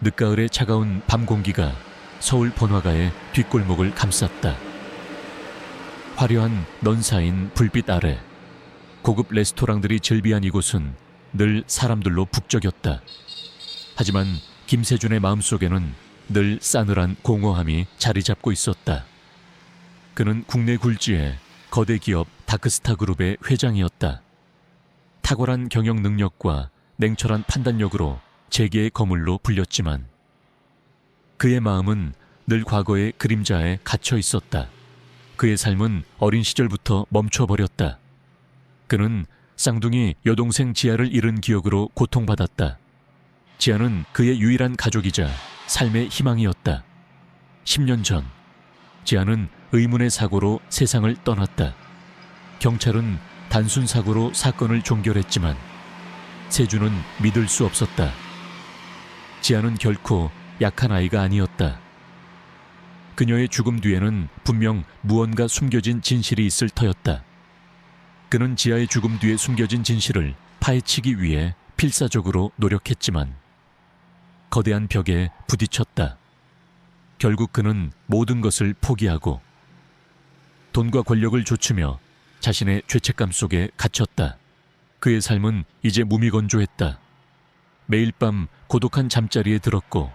늦가을의 차가운 밤 공기가 서울 번화가의 뒷골목을 감쌌다. 화려한 넌 쌓인 불빛 아래 고급 레스토랑들이 즐비한 이곳은 늘 사람들로 북적였다. 하지만 김세준의 마음속에는 늘 싸늘한 공허함이 자리 잡고 있었다. 그는 국내 굴지의 거대 기업 다크스타 그룹의 회장이었다. 탁월한 경영 능력과 냉철한 판단력으로 재계의 거물로 불렸지만 그의 마음은 늘 과거의 그림자에 갇혀 있었다. 그의 삶은 어린 시절부터 멈춰버렸다. 그는 쌍둥이 여동생 지아를 잃은 기억으로 고통받았다. 지아는 그의 유일한 가족이자 삶의 희망이었다. 10년 전 지아는 의문의 사고로 세상을 떠났다. 경찰은 단순 사고로 사건을 종결했지만 세준은 믿을 수 없었다. 지아는 결코 약한 아이가 아니었다. 그녀의 죽음 뒤에는 분명 무언가 숨겨진 진실이 있을 터였다. 그는 지아의 죽음 뒤에 숨겨진 진실을 파헤치기 위해 필사적으로 노력했지만 거대한 벽에 부딪혔다. 결국 그는 모든 것을 포기하고 돈과 권력을 좇으며 자신의 죄책감 속에 갇혔다. 그의 삶은 이제 무미건조했다. 매일 밤 고독한 잠자리에 들었고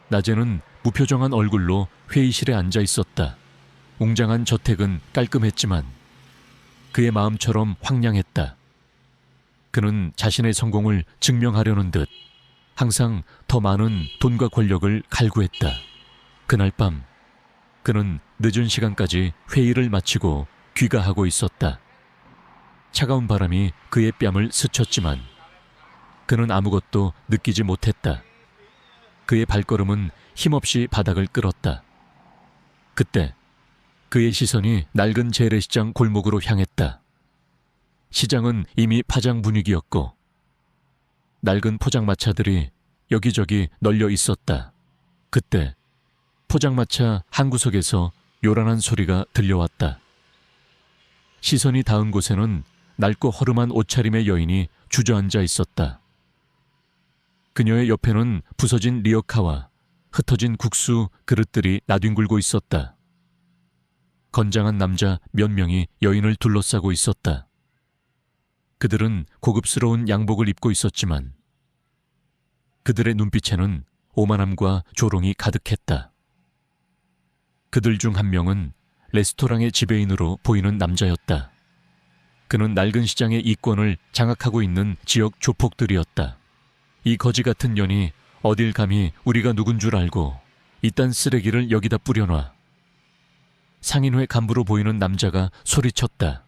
낮에는 무표정한 얼굴로 회의실에 앉아 있었다. 웅장한 저택은 깔끔했지만 그의 마음처럼 황량했다. 그는 자신의 성공을 증명하려는 듯 항상 더 많은 돈과 권력을 갈구했다. 그날 밤 그는 늦은 시간까지 회의를 마치고 귀가하고 있었다. 차가운 바람이 그의 뺨을 스쳤지만 그는 아무것도 느끼지 못했다. 그의 발걸음은 힘없이 바닥을 끌었다. 그때 그의 시선이 낡은 재래시장 골목으로 향했다. 시장은 이미 파장 분위기였고 낡은 포장마차들이 여기저기 널려 있었다. 그때 포장마차 한 구석에서 요란한 소리가 들려왔다. 시선이 닿은 곳에는 낡고 허름한 옷차림의 여인이 주저앉아 있었다. 그녀의 옆에는 부서진 리어카와 흩어진 국수 그릇들이 나뒹굴고 있었다. 건장한 남자 몇 명이 여인을 둘러싸고 있었다. 그들은 고급스러운 양복을 입고 있었지만 그들의 눈빛에는 오만함과 조롱이 가득했다. 그들 중 한 명은 레스토랑의 지배인으로 보이는 남자였다. 그는 낡은 시장의 이권을 장악하고 있는 지역 조폭들이었다. 이 거지 같은 년이 어딜 감히 우리가 누군 줄 알고 이딴 쓰레기를 여기다 뿌려놔. 상인회 간부로 보이는 남자가 소리쳤다.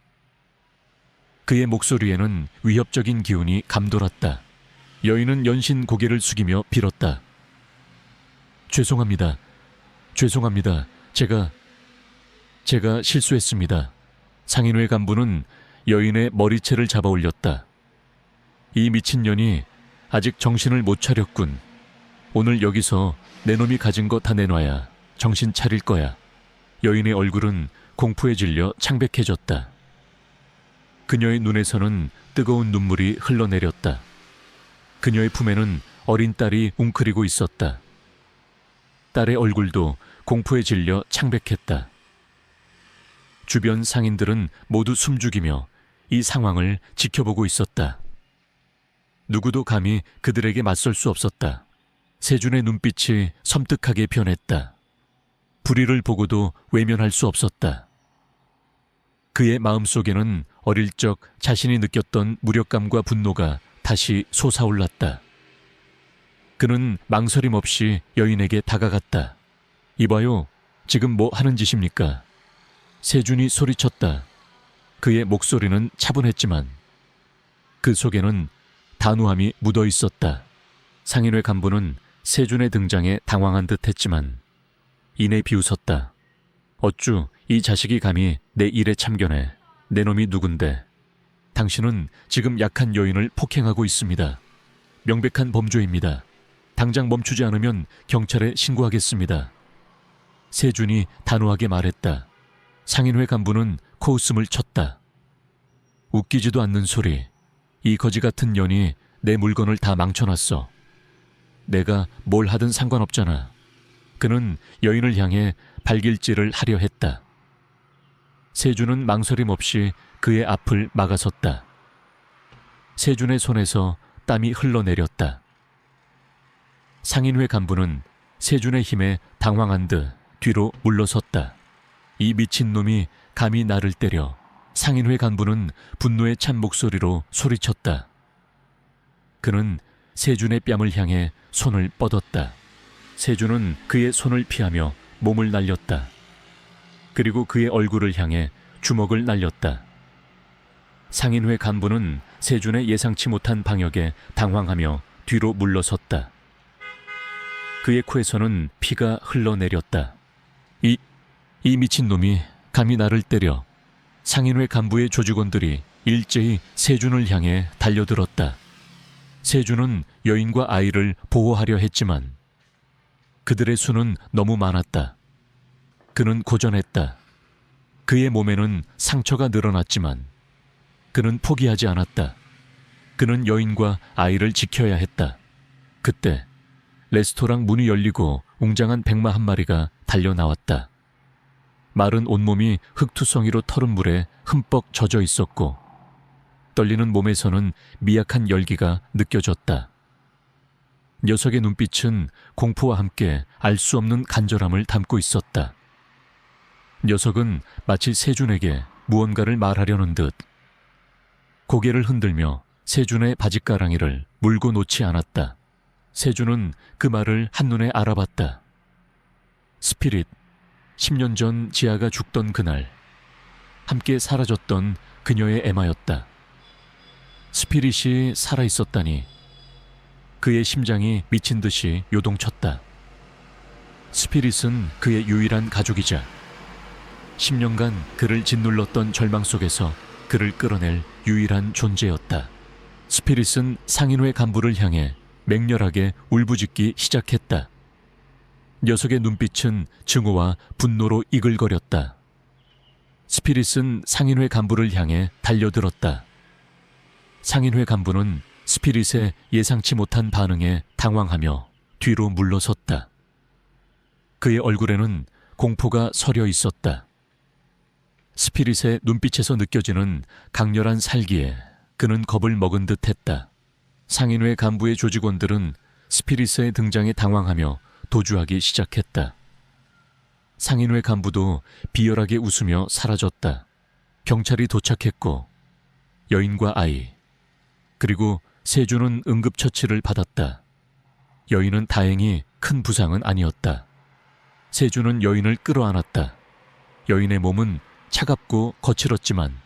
그의 목소리에는 위협적인 기운이 감돌았다. 여인은 연신 고개를 숙이며 빌었다. 죄송합니다. 죄송합니다. 제가 실수했습니다. 상인회 간부는 여인의 머리채를 잡아 올렸다. 이 미친년이 아직 정신을 못 차렸군. 오늘 여기서 내 놈이 가진 거 다 내놔야 정신 차릴 거야. 여인의 얼굴은 공포에 질려 창백해졌다. 그녀의 눈에서는 뜨거운 눈물이 흘러내렸다. 그녀의 품에는 어린 딸이 웅크리고 있었다. 딸의 얼굴도 공포에 질려 창백했다. 주변 상인들은 모두 숨죽이며 이 상황을 지켜보고 있었다. 누구도 감히 그들에게 맞설 수 없었다. 세준의 눈빛이 섬뜩하게 변했다. 불의를 보고도 외면할 수 없었다. 그의 마음속에는 어릴 적 자신이 느꼈던 무력감과 분노가 다시 솟아올랐다. 그는 망설임 없이 여인에게 다가갔다. 이봐요, 지금 뭐 하는 짓입니까? 세준이 소리쳤다. 그의 목소리는 차분했지만 그 속에는 단호함이 묻어 있었다. 상인회 간부는 세준의 등장에 당황한 듯 했지만 이내 비웃었다. 어쭈 이 자식이 감히 내 일에 참견해. 내 놈이 누군데. 당신은 지금 약한 여인을 폭행하고 있습니다. 명백한 범죄입니다. 당장 멈추지 않으면 경찰에 신고하겠습니다. 세준이 단호하게 말했다. 상인회 간부는 코웃음을 쳤다. 웃기지도 않는 소리. 이 거지 같은 년이 내 물건을 다 망쳐놨어. 내가 뭘 하든 상관없잖아. 그는 여인을 향해 발길질을 하려 했다. 세준은 망설임 없이 그의 앞을 막아섰다. 세준의 손에서 땀이 흘러내렸다. 상인회 간부는 세준의 힘에 당황한 듯 뒤로 물러섰다. 이 미친놈이 감히 나를 때려. 상인회 간부는 분노에 찬 목소리로 소리쳤다. 그는 세준의 뺨을 향해 손을 뻗었다. 세준은 그의 손을 피하며 몸을 날렸다. 그리고 그의 얼굴을 향해 주먹을 날렸다. 상인회 간부는 세준의 예상치 못한 방역에 당황하며 뒤로 물러섰다. 그의 코에서는 피가 흘러내렸다. 이 미친놈이 감히 나를 때려. 상인회 간부의 조직원들이 일제히 세준을 향해 달려들었다. 세준은 여인과 아이를 보호하려 했지만 그들의 수는 너무 많았다. 그는 고전했다. 그의 몸에는 상처가 늘어났지만 그는 포기하지 않았다. 그는 여인과 아이를 지켜야 했다. 그때 레스토랑 문이 열리고 웅장한 백마 한 마리가 달려나왔다. 마른 온몸이 흙투성이로 터른 물에 흠뻑 젖어 있었고 떨리는 몸에서는 미약한 열기가 느껴졌다. 녀석의 눈빛은 공포와 함께 알 수 없는 간절함을 담고 있었다. 녀석은 마치 세준에게 무언가를 말하려는 듯 고개를 흔들며 세준의 바짓가랑이를 물고 놓지 않았다. 세준은 그 말을 한눈에 알아봤다. 스피릿, 10년 전 지아가 죽던 그날 함께 사라졌던 그녀의 에마였다. 스피릿이 살아있었다니. 그의 심장이 미친 듯이 요동쳤다. 스피릿은 그의 유일한 가족이자 10년간 그를 짓눌렀던 절망 속에서 그를 끌어낼 유일한 존재였다. 스피릿은 상인회 간부를 향해 맹렬하게 울부짖기 시작했다. 녀석의 눈빛은 증오와 분노로 이글거렸다. 스피릿은 상인회 간부를 향해 달려들었다. 상인회 간부는 스피릿의 예상치 못한 반응에 당황하며 뒤로 물러섰다. 그의 얼굴에는 공포가 서려 있었다. 스피릿의 눈빛에서 느껴지는 강렬한 살기에 그는 겁을 먹은 듯 했다. 상인회 간부의 조직원들은 스피릿의 등장에 당황하며 도주하기 시작했다. 상인회 간부도 비열하게 웃으며 사라졌다. 경찰이 도착했고 여인과 아이 그리고 세준은 응급처치를 받았다. 여인은 다행히 큰 부상은 아니었다. 세준은 여인을 끌어안았다. 여인의 몸은 차갑고 거칠었지만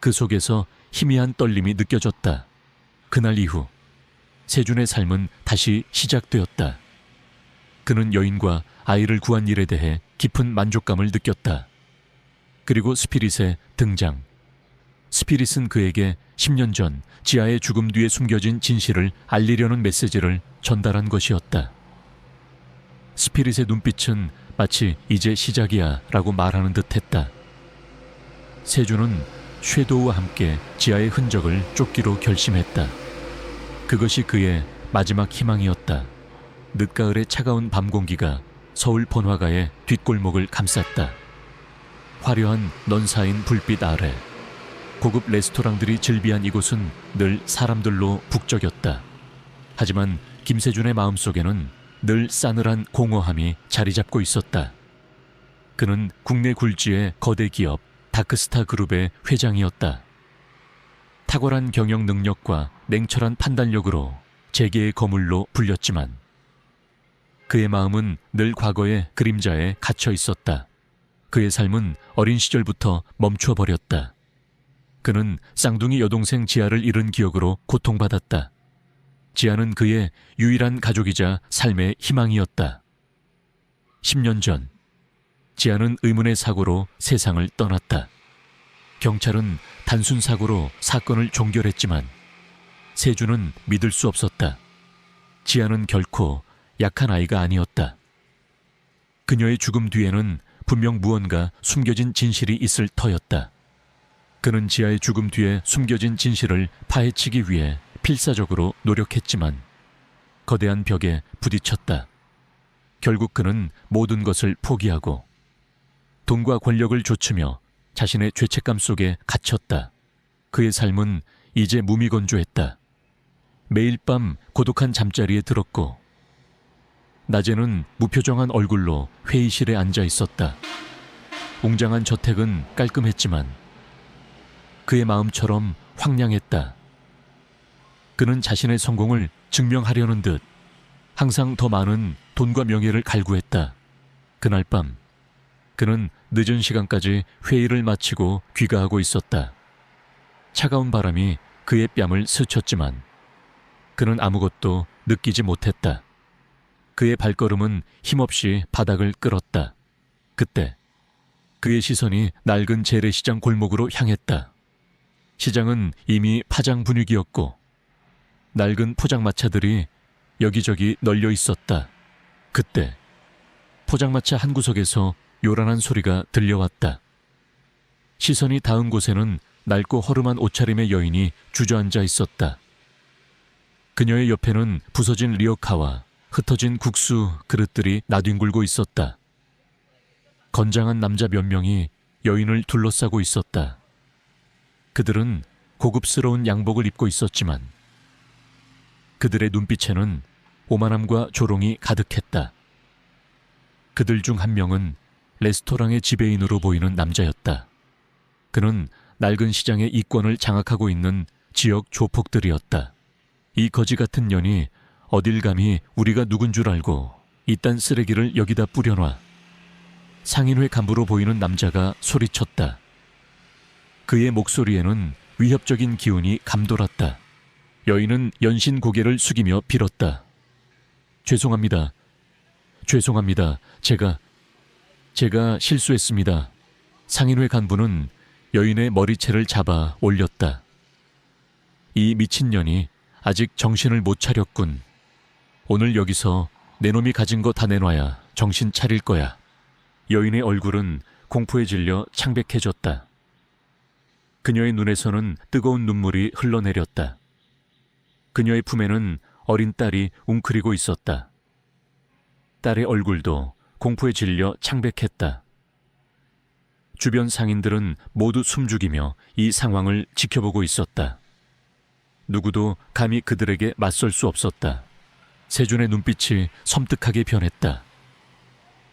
그 속에서 희미한 떨림이 느껴졌다. 그날 이후 세준의 삶은 다시 시작되었다. 그는 여인과 아이를 구한 일에 대해 깊은 만족감을 느꼈다. 그리고 스피릿의 등장. 스피릿은 그에게 10년 전 지아의 죽음 뒤에 숨겨진 진실을 알리려는 메시지를 전달한 것이었다. 스피릿의 눈빛은 마치 이제 시작이야 라고 말하는 듯 했다. 세준은 섀도우와 함께 지아의 흔적을 쫓기로 결심했다. 그것이 그의 마지막 희망이었다. 늦가을의 차가운 밤 공기가 서울 번화가의 뒷골목을 감쌌다. 화려한 넌 쌓인 불빛 아래 고급 레스토랑들이 즐비한 이곳은 늘 사람들로 북적였다. 하지만 김세준의 마음속에는 늘 싸늘한 공허함이 자리 잡고 있었다. 그는 국내 굴지의 거대 기업 다크스타 그룹의 회장이었다. 탁월한 경영 능력과 냉철한 판단력으로 재계의 거물로 불렸지만 그의 마음은 늘 과거의 그림자에 갇혀 있었다. 그의 삶은 어린 시절부터 멈춰버렸다. 그는 쌍둥이 여동생 지아를 잃은 기억으로 고통받았다. 지아는 그의 유일한 가족이자 삶의 희망이었다. 10년 전 지아는 의문의 사고로 세상을 떠났다. 경찰은 단순 사고로 사건을 종결했지만 세준은 믿을 수 없었다. 지아는 결코 약한 아이가 아니었다. 그녀의 죽음 뒤에는 분명 무언가 숨겨진 진실이 있을 터였다. 그는 지아의 죽음 뒤에 숨겨진 진실을 파헤치기 위해 필사적으로 노력했지만 거대한 벽에 부딪혔다. 결국 그는 모든 것을 포기하고 돈과 권력을 좇으며 자신의 죄책감 속에 갇혔다. 그의 삶은 이제 무미건조했다. 매일 밤 고독한 잠자리에 들었고 낮에는 무표정한 얼굴로 회의실에 앉아 있었다. 웅장한 저택은 깔끔했지만 그의 마음처럼 황량했다. 그는 자신의 성공을 증명하려는 듯 항상 더 많은 돈과 명예를 갈구했다. 그날 밤 그는 늦은 시간까지 회의를 마치고 귀가하고 있었다. 차가운 바람이 그의 뺨을 스쳤지만 그는 아무것도 느끼지 못했다. 그의 발걸음은 힘없이 바닥을 끌었다. 그때 그의 시선이 낡은 재래시장 골목으로 향했다. 시장은 이미 파장 분위기였고 낡은 포장마차들이 여기저기 널려 있었다. 그때 포장마차 한 구석에서 요란한 소리가 들려왔다. 시선이 닿은 곳에는 낡고 허름한 옷차림의 여인이 주저앉아 있었다. 그녀의 옆에는 부서진 리어카와 흩어진 국수 그릇들이 나뒹굴고 있었다. 건장한 남자 몇 명이 여인을 둘러싸고 있었다. 그들은 고급스러운 양복을 입고 있었지만 그들의 눈빛에는 오만함과 조롱이 가득했다. 그들 중 한 명은 레스토랑의 지배인으로 보이는 남자였다. 그는 낡은 시장의 이권을 장악하고 있는 지역 조폭들이었다. 이 거지 같은 년이 어딜 감히 우리가 누군 줄 알고 이딴 쓰레기를 여기다 뿌려놔. 상인회 간부로 보이는 남자가 소리쳤다. 그의 목소리에는 위협적인 기운이 감돌았다. 여인은 연신 고개를 숙이며 빌었다. 죄송합니다. 죄송합니다. 제가 실수했습니다. 상인회 간부는 여인의 머리채를 잡아 올렸다. 이 미친년이 아직 정신을 못 차렸군. 오늘 여기서 내 놈이 가진 거 다 내놔야 정신 차릴 거야. 여인의 얼굴은 공포에 질려 창백해졌다. 그녀의 눈에서는 뜨거운 눈물이 흘러내렸다. 그녀의 품에는 어린 딸이 웅크리고 있었다. 딸의 얼굴도 공포에 질려 창백했다. 주변 상인들은 모두 숨죽이며 이 상황을 지켜보고 있었다. 누구도 감히 그들에게 맞설 수 없었다. 세준의 눈빛이 섬뜩하게 변했다.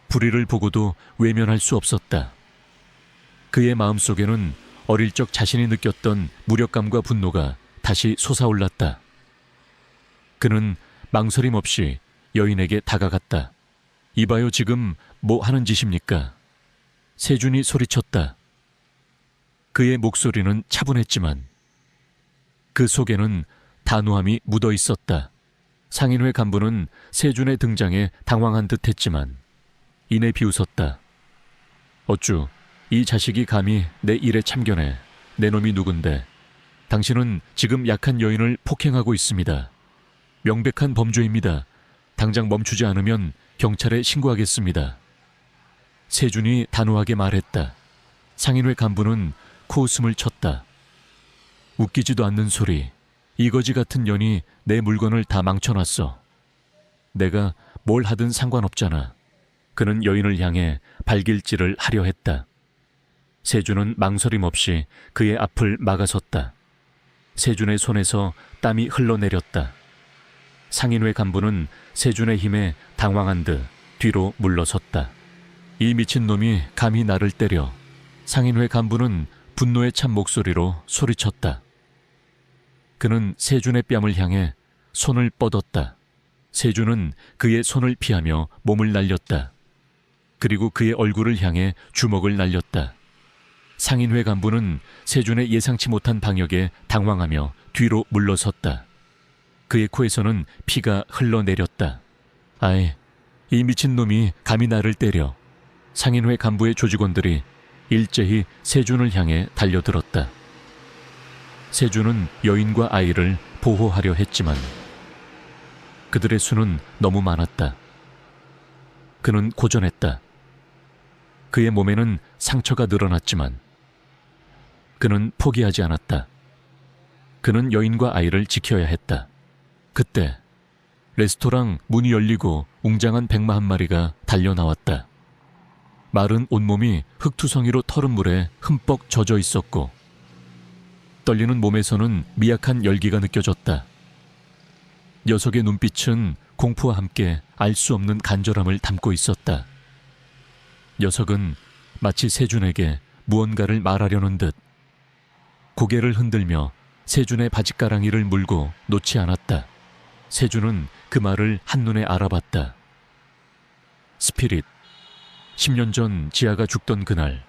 불의를 보고도 외면할 수 없었다. 그의 마음속에는 어릴 적 자신이 느꼈던 무력감과 분노가 다시 솟아올랐다. 그는 망설임 없이 여인에게 다가갔다. 이봐요, 지금 뭐 하는 짓입니까? 세준이 소리쳤다. 그의 목소리는 차분했지만 그 속에는 단호함이 묻어 있었다. 상인회 간부는 세준의 등장에 당황한 듯 했지만 이내 비웃었다. 어쭈, 이 자식이 감히 내 일에 참견해. 내 놈이 누군데. 당신은 지금 약한 여인을 폭행하고 있습니다. 명백한 범죄입니다. 당장 멈추지 않으면 경찰에 신고하겠습니다. 세준이 단호하게 말했다. 상인회 간부는 코웃음을 쳤다. 웃기지도 않는 소리. 이거지 같은 년이 내 물건을 다 망쳐놨어. 내가 뭘 하든 상관없잖아. 그는 여인을 향해 발길질을 하려 했다. 세준은 망설임 없이 그의 앞을 막아섰다. 세준의 손에서 땀이 흘러내렸다. 상인회 간부는 세준의 힘에 당황한 듯 뒤로 물러섰다. 이 미친놈이 감히 나를 때려. 상인회 간부는 분노에 찬 목소리로 소리쳤다. 그는 세준의 뺨을 향해 손을 뻗었다. 세준은 그의 손을 피하며 몸을 날렸다. 그리고 그의 얼굴을 향해 주먹을 날렸다. 상인회 간부는 세준의 예상치 못한 방역에 당황하며 뒤로 물러섰다. 그의 코에서는 피가 흘러내렸다. 아이, 이 미친놈이 감히 나를 때려. 상인회 간부의 조직원들이 일제히 세준을 향해 달려들었다. 세준은 여인과 아이를 보호하려 했지만 그들의 수는 너무 많았다. 그는 고전했다. 그의 몸에는 상처가 늘어났지만 그는 포기하지 않았다. 그는 여인과 아이를 지켜야 했다. 그때 레스토랑 문이 열리고 웅장한 백마 한 마리가 달려나왔다. 마른 온몸이 흙투성이로 털은 물에 흠뻑 젖어 있었고 떨리는 몸에서는 미약한 열기가 느껴졌다. 녀석의 눈빛은 공포와 함께 알 수 없는 간절함을 담고 있었다. 녀석은 마치 세준에게 무언가를 말하려는 듯 고개를 흔들며 세준의 바짓가랑이를 물고 놓지 않았다. 세준은 그 말을 한눈에 알아봤다. 스피릿. 10년 전 지아가 죽던 그날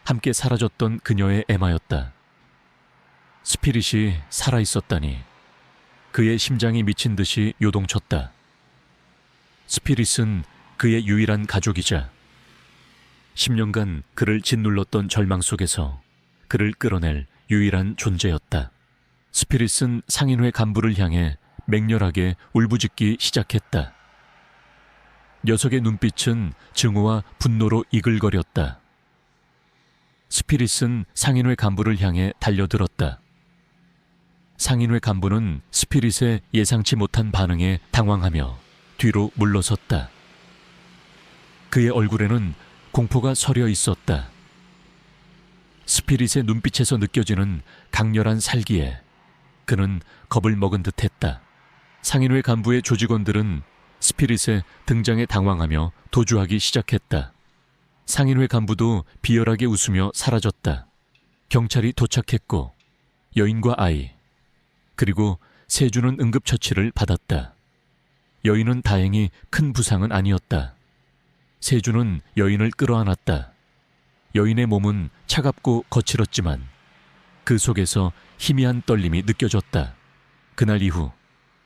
함께 사라졌던 그녀의 애마였다. 스피릿이 살아있었다니 그의 심장이 미친 듯이 요동쳤다. 스피릿은 그의 유일한 가족이자 10년간 그를 짓눌렀던 절망 속에서 그를 끌어낼 유일한 존재였다. 스피릿은 상인회 간부를 향해 맹렬하게 울부짖기 시작했다. 녀석의 눈빛은 증오와 분노로 이글거렸다. 스피릿은 상인회 간부를 향해 달려들었다. 상인회 간부는 스피릿의 예상치 못한 반응에 당황하며 뒤로 물러섰다. 그의 얼굴에는 공포가 서려 있었다. 스피릿의 눈빛에서 느껴지는 강렬한 살기에 그는 겁을 먹은 듯했다. 상인회 간부의 조직원들은 스피릿의 등장에 당황하며 도주하기 시작했다. 상인회 간부도 비열하게 웃으며 사라졌다. 경찰이 도착했고 여인과 아이 그리고 세준은 응급처치를 받았다. 여인은 다행히 큰 부상은 아니었다. 세준은 여인을 끌어안았다. 여인의 몸은 차갑고 거칠었지만 그 속에서 희미한 떨림이 느껴졌다. 그날 이후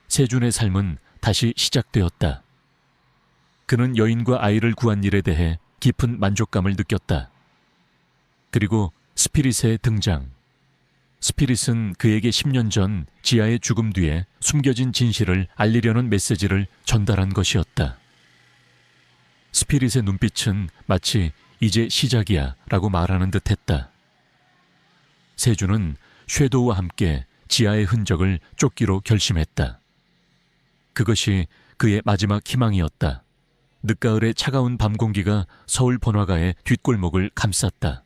세준의 삶은 다시 시작되었다. 그는 여인과 아이를 구한 일에 대해 깊은 만족감을 느꼈다. 그리고 스피릿의 등장. 스피릿은 그에게 10년 전 지아의 죽음 뒤에 숨겨진 진실을 알리려는 메시지를 전달한 것이었다. 스피릿의 눈빛은 마치 이제 시작이야 라고 말하는 듯했다. 세준은 섀도우와 함께 지아의 흔적을 쫓기로 결심했다. 그것이 그의 마지막 희망이었다. 늦가을의 차가운 밤 공기가 서울 번화가의 뒷골목을 감쌌다.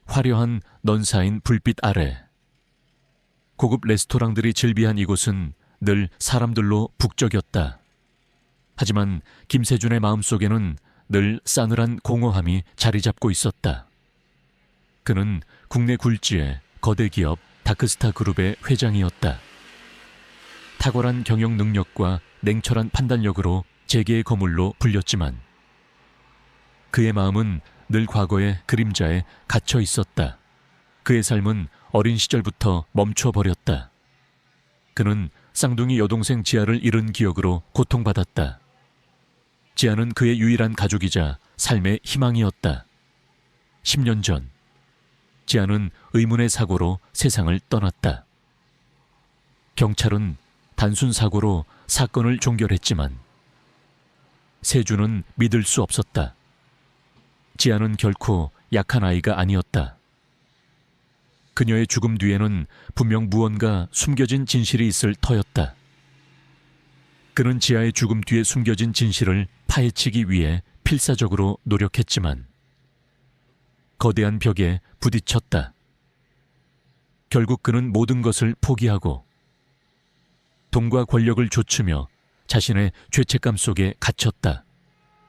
화려한 넌 쌓인 불빛 아래 고급 레스토랑들이 즐비한 이곳은 늘 사람들로 북적였다. 하지만 김세준의 마음속에는 늘 싸늘한 공허함이 자리 잡고 있었다. 그는 국내 굴지의 거대 기업 다크스타 그룹의 회장이었다. 탁월한 경영 능력과 냉철한 판단력으로 재계의 거물로 불렸지만 그의 마음은 늘 과거의 그림자에 갇혀 있었다. 그의 삶은 어린 시절부터 멈춰버렸다. 그는 쌍둥이 여동생 지아를 잃은 기억으로 고통받았다. 지아는 그의 유일한 가족이자 삶의 희망이었다. 10년 전 지아는 의문의 사고로 세상을 떠났다. 경찰은 단순 사고로 사건을 종결했지만 세준은 믿을 수 없었다. 지아는 결코 약한 아이가 아니었다. 그녀의 죽음 뒤에는 분명 무언가 숨겨진 진실이 있을 터였다. 그는 지아의 죽음 뒤에 숨겨진 진실을 파헤치기 위해 필사적으로 노력했지만 거대한 벽에 부딪혔다. 결국 그는 모든 것을 포기하고 돈과 권력을 좇으며 자신의 죄책감 속에 갇혔다.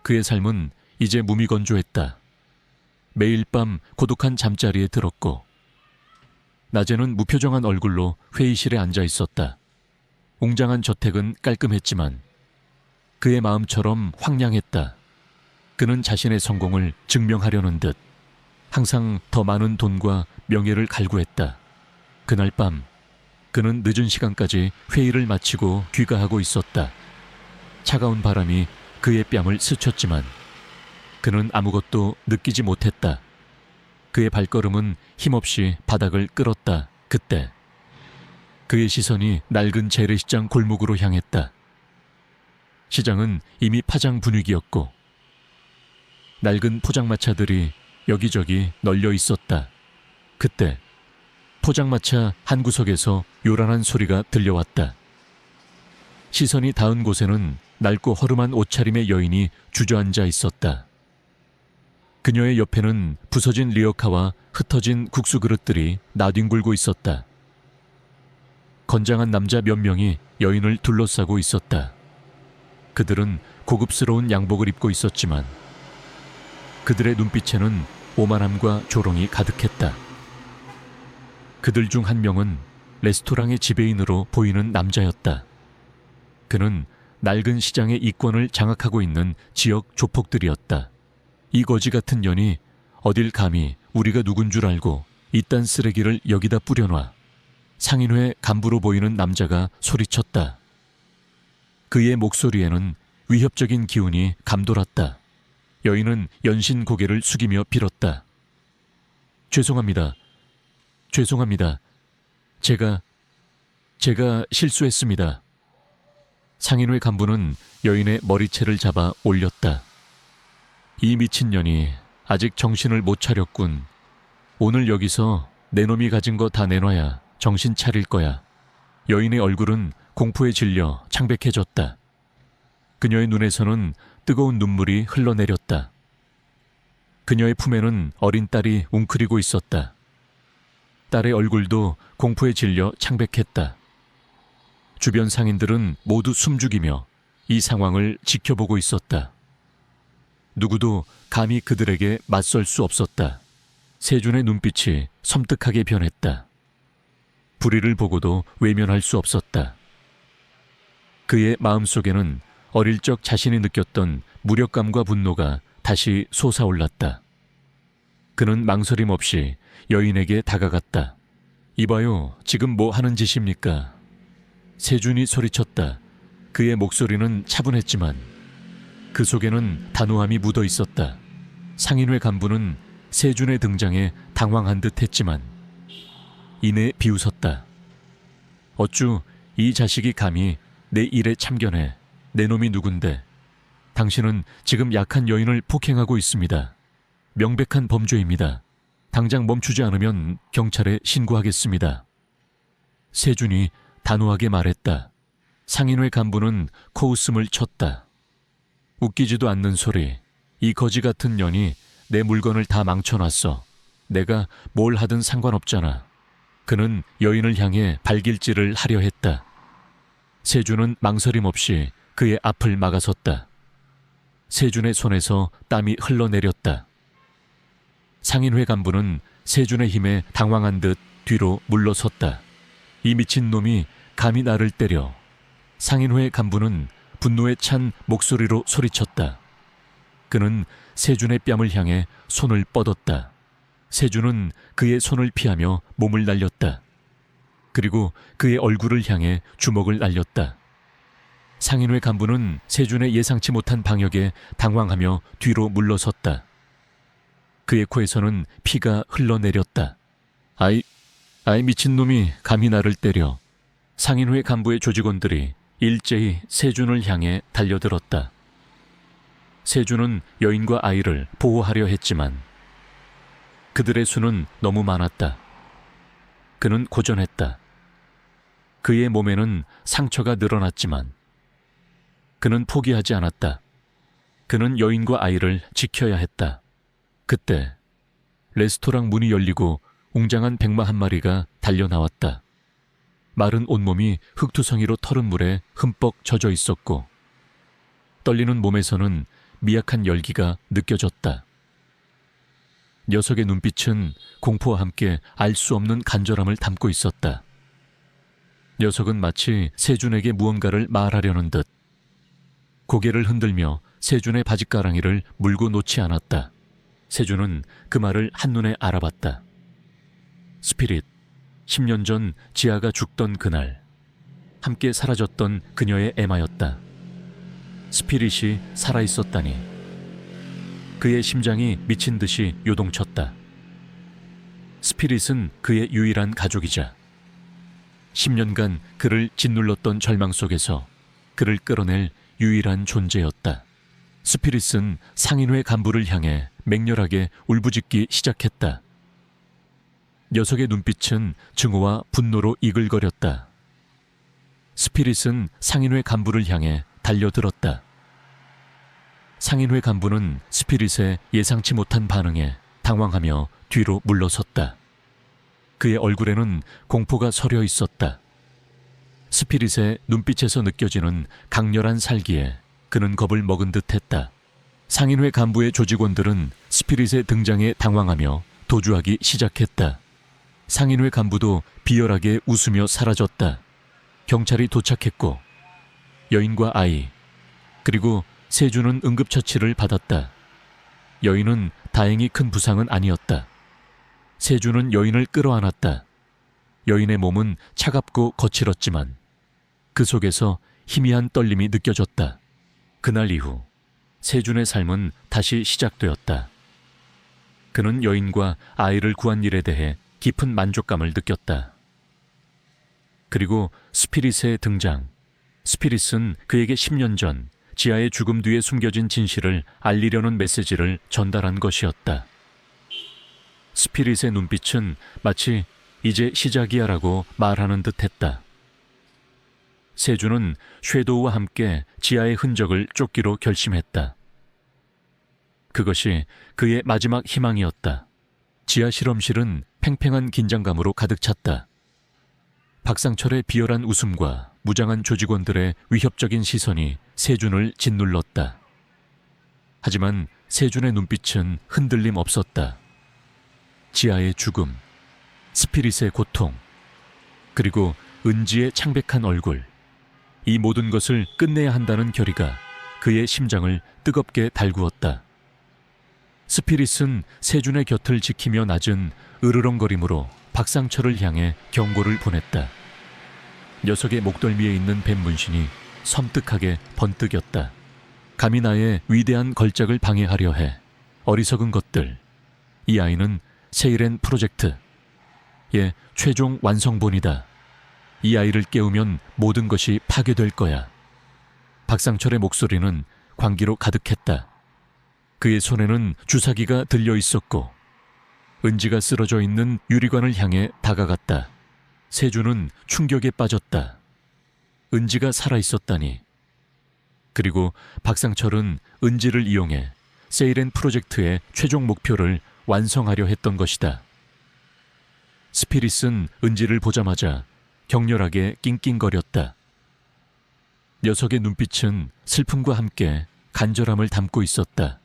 그의 삶은 이제 무미건조했다. 매일 밤 고독한 잠자리에 들었고 낮에는 무표정한 얼굴로 회의실에 앉아 있었다. 웅장한 저택은 깔끔했지만 그의 마음처럼 황량했다. 그는 자신의 성공을 증명하려는 듯 항상 더 많은 돈과 명예를 갈구했다. 그날 밤 그는 늦은 시간까지 회의를 마치고 귀가하고 있었다. 차가운 바람이 그의 뺨을 스쳤지만 그는 아무것도 느끼지 못했다. 그의 발걸음은 힘없이 바닥을 끌었다. 그때 그의 시선이 낡은 재래시장 골목으로 향했다. 시장은 이미 파장 분위기였고 낡은 포장마차들이 여기저기 널려 있었다. 그때 포장마차 한 구석에서 요란한 소리가 들려왔다. 시선이 닿은 곳에는 낡고 허름한 옷차림의 여인이 주저앉아 있었다. 그녀의 옆에는 부서진 리어카와 흩어진 국수 그릇들이 나뒹굴고 있었다. 건장한 남자 몇 명이 여인을 둘러싸고 있었다. 그들은 고급스러운 양복을 입고 있었지만 그들의 눈빛에는 오만함과 조롱이 가득했다. 그들 중 한 명은 레스토랑의 지배인으로 보이는 남자였다. 그는 낡은 시장의 이권을 장악하고 있는 지역 조폭들이었다. 이 거지 같은 년이 어딜 감히 우리가 누군 줄 알고 이딴 쓰레기를 여기다 뿌려놔. 상인회 간부로 보이는 남자가 소리쳤다. 그의 목소리에는 위협적인 기운이 감돌았다. 여인은 연신 고개를 숙이며 빌었다. 죄송합니다. 죄송합니다. 제가 실수했습니다. 상인회 간부는 여인의 머리채를 잡아 올렸다. 이 미친년이 아직 정신을 못 차렸군. 오늘 여기서 내 놈이 가진 거 다 내놔야 정신 차릴 거야. 여인의 얼굴은 공포에 질려 창백해졌다. 그녀의 눈에서는 뜨거운 눈물이 흘러내렸다. 그녀의 품에는 어린 딸이 웅크리고 있었다. 딸의 얼굴도 공포에 질려 창백했다. 주변 상인들은 모두 숨죽이며 이 상황을 지켜보고 있었다. 누구도 감히 그들에게 맞설 수 없었다. 세준의 눈빛이 섬뜩하게 변했다. 불의를 보고도 외면할 수 없었다. 그의 마음속에는 어릴 적 자신이 느꼈던 무력감과 분노가 다시 솟아올랐다. 그는 망설임 없이 여인에게 다가갔다. 이봐요, 지금 뭐 하는 짓입니까? 세준이 소리쳤다. 그의 목소리는 차분했지만 그 속에는 단호함이 묻어 있었다. 상인회 간부는 세준의 등장에 당황한 듯 했지만 이내 비웃었다. 어쭈 이 자식이 감히 내 일에 참견해. 내 놈이 누군데. 당신은 지금 약한 여인을 폭행하고 있습니다. 명백한 범죄입니다. 당장 멈추지 않으면 경찰에 신고하겠습니다. 세준이 단호하게 말했다. 상인회 간부는 코웃음을 쳤다. 웃기지도 않는 소리. 이 거지 같은 년이 내 물건을 다 망쳐놨어. 내가 뭘 하든 상관없잖아. 그는 여인을 향해 발길질을 하려 했다. 세준은 망설임 없이 그의 앞을 막아섰다. 세준의 손에서 땀이 흘러내렸다. 상인회 간부는 세준의 힘에 당황한 듯 뒤로 물러섰다. 이 미친 놈이 감히 나를 때려. 상인회 간부는 분노에 찬 목소리로 소리쳤다. 그는 세준의 뺨을 향해 손을 뻗었다. 세준은 그의 손을 피하며 몸을 날렸다. 그리고 그의 얼굴을 향해 주먹을 날렸다. 상인회 간부는 세준의 예상치 못한 방역에 당황하며 뒤로 물러섰다. 그의 코에서는 피가 흘러내렸다. 아이 미친놈이 감히 나를 때려. 상인회 간부의 조직원들이 일제히 세준을 향해 달려들었다. 세준은 여인과 아이를 보호하려 했지만 그들의 수는 너무 많았다. 그는 고전했다. 그의 몸에는 상처가 늘어났지만 그는 포기하지 않았다. 그는 여인과 아이를 지켜야 했다. 그때 레스토랑 문이 열리고 웅장한 백마 한 마리가 달려나왔다. 마른 온몸이 흙투성이로 털은 물에 흠뻑 젖어 있었고 떨리는 몸에서는 미약한 열기가 느껴졌다. 녀석의 눈빛은 공포와 함께 알 수 없는 간절함을 담고 있었다. 녀석은 마치 세준에게 무언가를 말하려는 듯 고개를 흔들며 세준의 바짓가랑이를 물고 놓지 않았다. 세준은 그 말을 한눈에 알아봤다. 스피릿, 10년 전 지아가 죽던 그날 함께 사라졌던 그녀의 에마였다. 스피릿이 살아있었다니. 그의 심장이 미친 듯이 요동쳤다. 스피릿은 그의 유일한 가족이자 10년간 그를 짓눌렀던 절망 속에서 그를 끌어낼 유일한 존재였다. 스피릿은 상인회 간부를 향해 맹렬하게 울부짖기 시작했다. 녀석의 눈빛은 증오와 분노로 이글거렸다. 스피릿은 상인회 간부를 향해 달려들었다. 상인회 간부는 스피릿의 예상치 못한 반응에 당황하며 뒤로 물러섰다. 그의 얼굴에는 공포가 서려 있었다. 스피릿의 눈빛에서 느껴지는 강렬한 살기에 그는 겁을 먹은 듯했다. 상인회 간부의 조직원들은 스피릿의 등장에 당황하며 도주하기 시작했다. 상인회 간부도 비열하게 웃으며 사라졌다. 경찰이 도착했고 여인과 아이 그리고 세주는 응급처치를 받았다. 여인은 다행히 큰 부상은 아니었다. 세주는 여인을 끌어안았다. 여인의 몸은 차갑고 거칠었지만 그 속에서 희미한 떨림이 느껴졌다. 그날 이후 세준의 삶은 다시 시작되었다. 그는 여인과 아이를 구한 일에 대해 깊은 만족감을 느꼈다. 그리고 스피릿의 등장. 스피릿은 그에게 10년 전 지아의 죽음 뒤에 숨겨진 진실을 알리려는 메시지를 전달한 것이었다. 스피릿의 눈빛은 마치 이제 시작이야라고 말하는 듯했다. 세주는 섀도우와 함께 지아의 흔적을 쫓기로 결심했다. 그것이 그의 마지막 희망이었다. 지하 실험실은 팽팽한 긴장감으로 가득 찼다. 박상철의 비열한 웃음과 무장한 조직원들의 위협적인 시선이 세준을 짓눌렀다. 하지만 세준의 눈빛은 흔들림 없었다. 지아의 죽음, 스피릿의 고통, 그리고 은지의 창백한 얼굴, 이 모든 것을 끝내야 한다는 결의가 그의 심장을 뜨겁게 달구었다. 스피릿은 세준의 곁을 지키며 낮은 으르렁거림으로 박상철을 향해 경고를 보냈다. 녀석의 목덜미에 있는 뱀 문신이 섬뜩하게 번뜩였다. 감히 나의 위대한 걸작을 방해하려 해. 어리석은 것들. 이 아이는 세일엔 프로젝트의 최종 완성본이다. 이 아이를 깨우면 모든 것이 파괴될 거야. 박상철의 목소리는 광기로 가득했다. 그의 손에는 주사기가 들려 있었고 은지가 쓰러져 있는 유리관을 향해 다가갔다. 세주는 충격에 빠졌다. 은지가 살아있었다니. 그리고 박상철은 은지를 이용해 세일엔 프로젝트의 최종 목표를 완성하려 했던 것이다. 스피릿은 은지를 보자마자 격렬하게 낑낑거렸다. 녀석의 눈빛은 슬픔과 함께 간절함을 담고 있었다.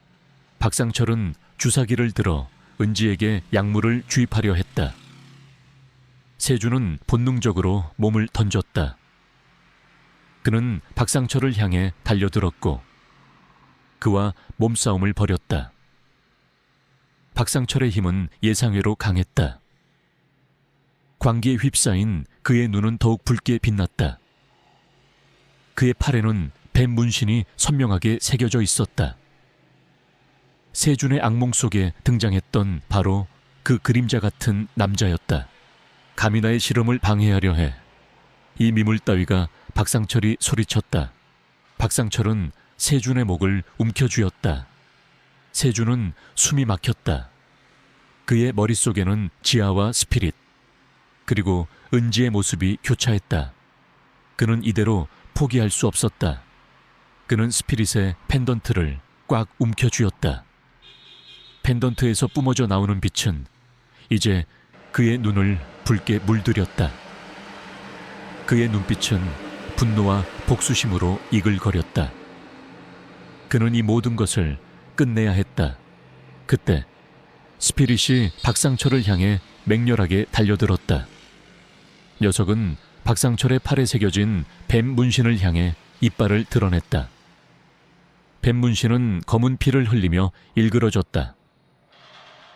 박상철은 주사기를 들어 은지에게 약물을 주입하려 했다. 세주는 본능적으로 몸을 던졌다. 그는 박상철을 향해 달려들었고 그와 몸싸움을 벌였다. 박상철의 힘은 예상외로 강했다. 광기에 휩싸인 그의 눈은 더욱 붉게 빛났다. 그의 팔에는 뱀 문신이 선명하게 새겨져 있었다. 세준의 악몽 속에 등장했던 바로 그 그림자 같은 남자였다. 감히 나의 실험을 방해하려 해. 이 미물 따위가. 박상철이 소리쳤다. 박상철은 세준의 목을 움켜쥐었다. 세준은 숨이 막혔다. 그의 머릿속에는 지아와 스피릿 그리고 은지의 모습이 교차했다. 그는 이대로 포기할 수 없었다. 그는 스피릿의 펜던트를 꽉 움켜쥐었다. 펜던트에서 뿜어져 나오는 빛은 이제 그의 눈을 붉게 물들였다. 그의 눈빛은 분노와 복수심으로 이글거렸다. 그는 이 모든 것을 끝내야 했다. 그때 스피릿이 박상철을 향해 맹렬하게 달려들었다. 녀석은 박상철의 팔에 새겨진 뱀 문신을 향해 이빨을 드러냈다. 뱀 문신은 검은 피를 흘리며 일그러졌다.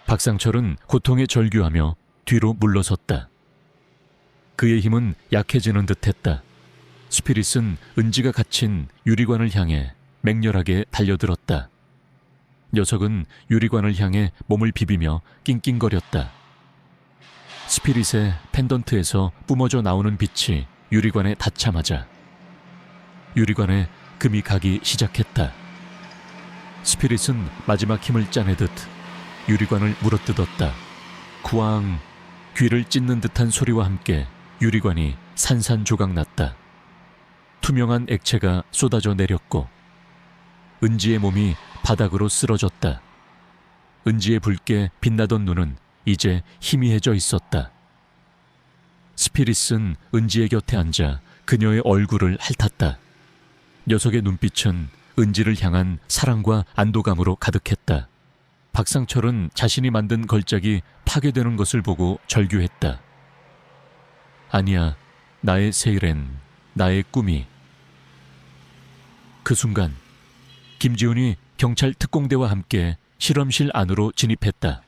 박상철은 고통에 절규하며 뒤로 물러섰다. 그의 힘은 약해지는 듯했다. 스피릿은 은지가 갇힌 유리관을 향해 맹렬하게 달려들었다. 녀석은 유리관을 향해 몸을 비비며 낑낑거렸다. 스피릿의 펜던트에서 뿜어져 나오는 빛이 유리관에 닿자마자 유리관에 금이 가기 시작했다. 스피릿은 마지막 힘을 짜내듯 유리관을 물어뜯었다. 구왕! 귀를 찢는 듯한 소리와 함께 유리관이 산산조각 났다. 투명한 액체가 쏟아져 내렸고 은지의 몸이 바닥으로 쓰러졌다. 은지의 붉게 빛나던 눈은 이제 희미해져 있었다. 스피릿은 은지의 곁에 앉아 그녀의 얼굴을 핥았다. 녀석의 눈빛은 은지를 향한 사랑과 안도감으로 가득했다. 박상철은 자신이 만든 걸작이 파괴되는 것을 보고 절규했다. 아니야, 나의 세일엔, 나의 꿈이. 그 순간 김지훈이 경찰 특공대와 함께 실험실 안으로 진입했다.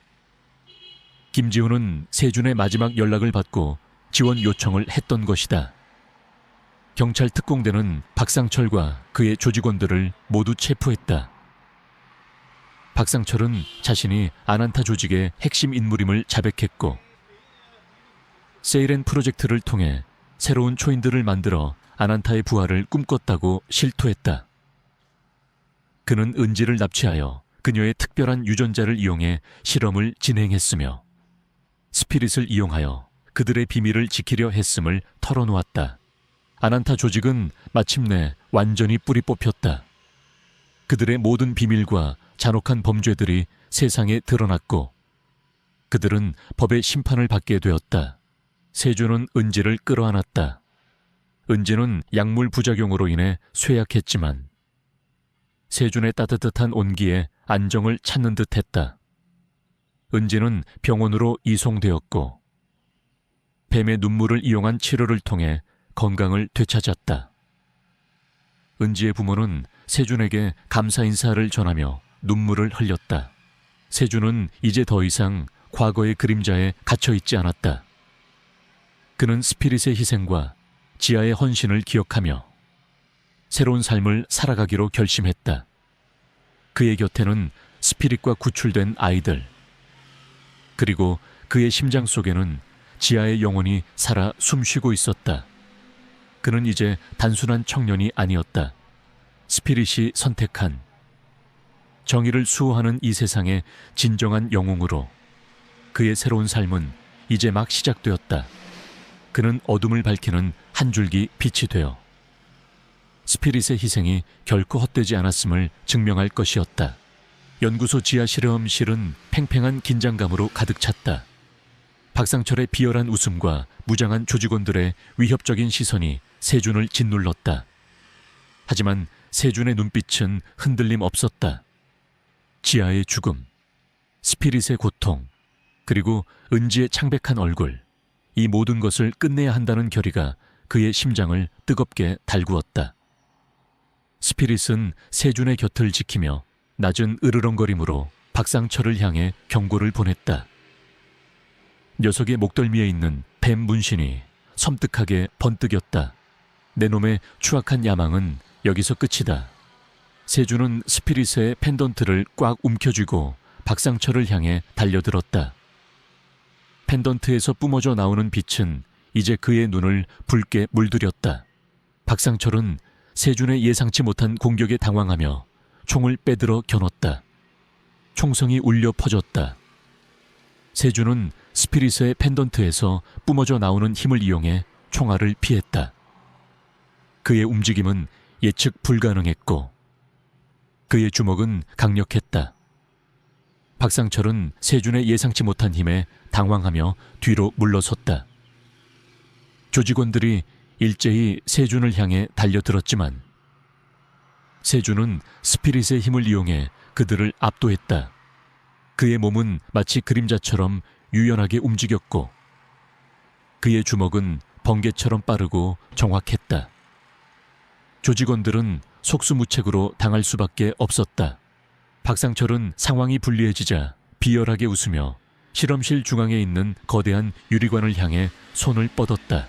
김지훈은 세준의 마지막 연락을 받고 지원 요청을 했던 것이다. 경찰 특공대는 박상철과 그의 조직원들을 모두 체포했다. 박상철은 자신이 아난타 조직의 핵심 인물임을 자백했고 세이렌 프로젝트를 통해 새로운 초인들을 만들어 아난타의 부활을 꿈꿨다고 실토했다. 그는 은지를 납치하여 그녀의 특별한 유전자를 이용해 실험을 진행했으며 스피릿을 이용하여 그들의 비밀을 지키려 했음을 털어놓았다. 아난타 조직은 마침내 완전히 뿌리 뽑혔다. 그들의 모든 비밀과 잔혹한 범죄들이 세상에 드러났고 그들은 법의 심판을 받게 되었다. 세준은 은지를 끌어안았다. 은지는 약물 부작용으로 인해 쇠약했지만 세준의 따뜻한 온기에 안정을 찾는 듯했다. 은지는 병원으로 이송되었고 뱀의 눈물을 이용한 치료를 통해 건강을 되찾았다. 은지의 부모는 세준에게 감사 인사를 전하며 눈물을 흘렸다. 세준은 이제 더 이상 과거의 그림자에 갇혀있지 않았다. 그는 스피릿의 희생과 지아의 헌신을 기억하며 새로운 삶을 살아가기로 결심했다. 그의 곁에는 스피릿과 구출된 아이들, 그리고 그의 심장 속에는 지아의 영혼이 살아 숨쉬고 있었다. 그는 이제 단순한 청년이 아니었다. 스피릿이 선택한 정의를 수호하는 이 세상의 진정한 영웅으로 그의 새로운 삶은 이제 막 시작되었다. 그는 어둠을 밝히는 한 줄기 빛이 되어 스피릿의 희생이 결코 헛되지 않았음을 증명할 것이었다. 연구소 지하 실험실은 팽팽한 긴장감으로 가득 찼다. 박상철의 비열한 웃음과 무장한 조직원들의 위협적인 시선이 세준을 짓눌렀다. 하지만 세준의 눈빛은 흔들림 없었다. 지아의 죽음, 스피릿의 고통, 그리고 은지의 창백한 얼굴, 이 모든 것을 끝내야 한다는 결의가 그의 심장을 뜨겁게 달구었다. 스피릿은 세준의 곁을 지키며 낮은 으르렁거림으로 박상철을 향해 경고를 보냈다. 녀석의 목덜미에 있는 뱀 문신이 섬뜩하게 번뜩였다. 내 놈의 추악한 야망은 여기서 끝이다. 세준은 스피릿의 펜던트를 꽉 움켜쥐고 박상철을 향해 달려들었다. 펜던트에서 뿜어져 나오는 빛은 이제 그의 눈을 붉게 물들였다. 박상철은 세준의 예상치 못한 공격에 당황하며 총을 빼들어 겨눴다. 총성이 울려 퍼졌다. 세준은 스피릿의 펜던트에서 뿜어져 나오는 힘을 이용해 총알을 피했다. 그의 움직임은 예측 불가능했고 그의 주먹은 강력했다. 박상철은 세준의 예상치 못한 힘에 당황하며 뒤로 물러섰다. 조직원들이 일제히 세준을 향해 달려들었지만 세준은 스피릿의 힘을 이용해 그들을 압도했다. 그의 몸은 마치 그림자처럼 유연하게 움직였고 그의 주먹은 번개처럼 빠르고 정확했다. 조직원들은 속수무책으로 당할 수밖에 없었다. 박상철은 상황이 불리해지자 비열하게 웃으며 실험실 중앙에 있는 거대한 유리관을 향해 손을 뻗었다.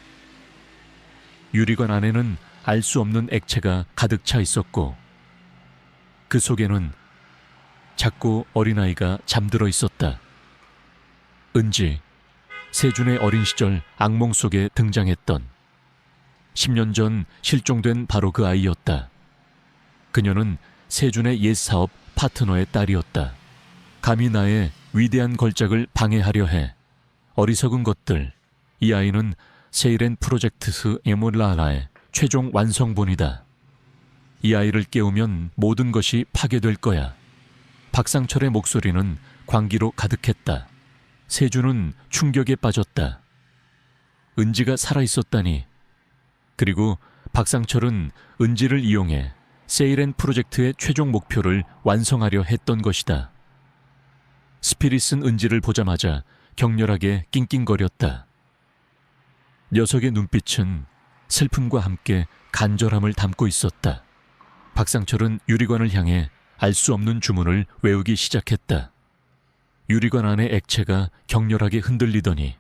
유리관 안에는 알 수 없는 액체가 가득 차 있었고 그 속에는 작고 어린아이가 잠들어 있었다. 은지, 세준의 어린 시절 악몽 속에 등장했던 10년 전 실종된 바로 그 아이였다. 그녀는 세준의 옛 사업 파트너의 딸이었다. 감히 나의 위대한 걸작을 방해하려 해. 어리석은 것들. 이 아이는 세이렌 프로젝트스 에몰라라의 최종 완성본이다. 이 아이를 깨우면 모든 것이 파괴될 거야. 박상철의 목소리는 광기로 가득했다. 세주는 충격에 빠졌다. 은지가 살아있었다니. 그리고 박상철은 은지를 이용해 세이렌 프로젝트의 최종 목표를 완성하려 했던 것이다. 스피릿은 은지를 보자마자 격렬하게 낑낑거렸다. 녀석의 눈빛은 슬픔과 함께 간절함을 담고 있었다. 박상철은 유리관을 향해 알 수 없는 주문을 외우기 시작했다. 유리관 안의 액체가 격렬하게 흔들리더니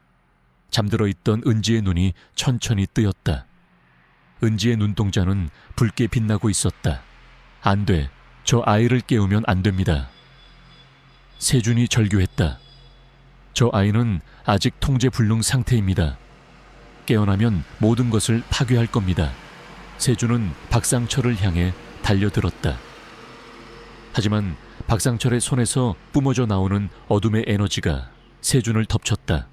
잠들어 있던 은지의 눈이 천천히 뜨였다. 은지의 눈동자는 붉게 빛나고 있었다. 안 돼. 저 아이를 깨우면 안 됩니다. 세준이 절규했다. 저 아이는 아직 통제 불능 상태입니다. 깨어나면 모든 것을 파괴할 겁니다. 세준은 박상철을 향해 달려들었다. 하지만 박상철의 손에서 뿜어져 나오는 어둠의 에너지가 세준을 덮쳤다.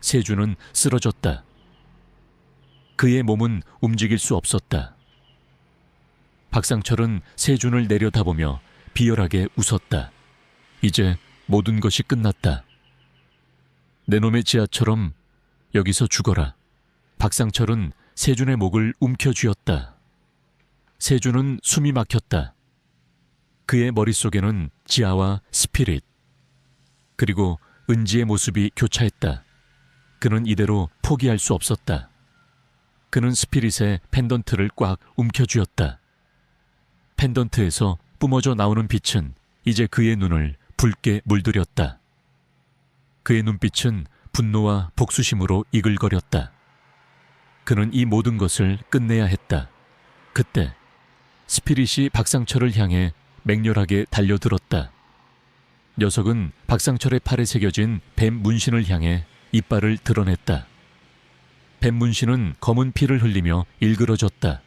세준은 쓰러졌다. 그의 몸은 움직일 수 없었다. 박상철은 세준을 내려다보며 비열하게 웃었다. 이제 모든 것이 끝났다. 내 놈의 지하처럼 여기서 죽어라. 박상철은 세준의 목을 움켜쥐었다. 세준은 숨이 막혔다. 그의 머릿속에는 지하와 스피릿, 그리고 은지의 모습이 교차했다. 그는 이대로 포기할 수 없었다. 그는 스피릿의 펜던트를 꽉 움켜쥐었다. 펜던트에서 뿜어져 나오는 빛은 이제 그의 눈을 붉게 물들였다. 그의 눈빛은 분노와 복수심으로 이글거렸다. 그는 이 모든 것을 끝내야 했다. 그때 스피릿이 박상철을 향해 맹렬하게 달려들었다. 녀석은 박상철의 팔에 새겨진 뱀 문신을 향해 이빨을 드러냈다. 뱀 문신은 검은 피를 흘리며 일그러졌다.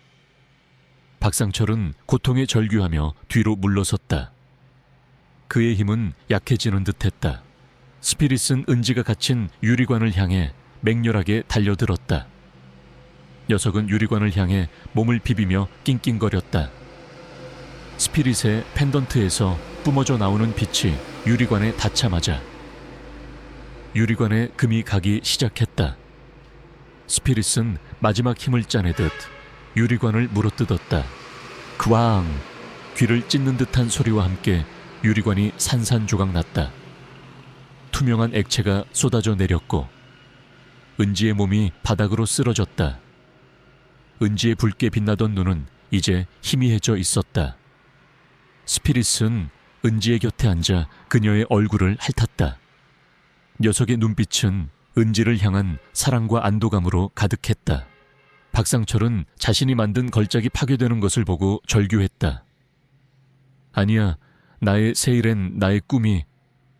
박상철은 고통에 절규하며 뒤로 물러섰다. 그의 힘은 약해지는 듯했다. 스피릿은 은지가 갇힌 유리관을 향해 맹렬하게 달려들었다. 녀석은 유리관을 향해 몸을 비비며 낑낑거렸다. 스피릿의 펜던트에서 뿜어져 나오는 빛이 유리관에 닿자마자 유리관에 금이 가기 시작했다. 스피릿은 마지막 힘을 짜내듯 유리관을 물어뜯었다. 크왕! 귀를 찢는 듯한 소리와 함께 유리관이 산산조각 났다. 투명한 액체가 쏟아져 내렸고 은지의 몸이 바닥으로 쓰러졌다. 은지의 붉게 빛나던 눈은 이제 희미해져 있었다. 스피릿은 은지의 곁에 앉아 그녀의 얼굴을 핥았다. 녀석의 눈빛은 은지를 향한 사랑과 안도감으로 가득했다. 박상철은 자신이 만든 걸작이 파괴되는 것을 보고 절규했다. 아니야, 나의 세일엔 나의 꿈이.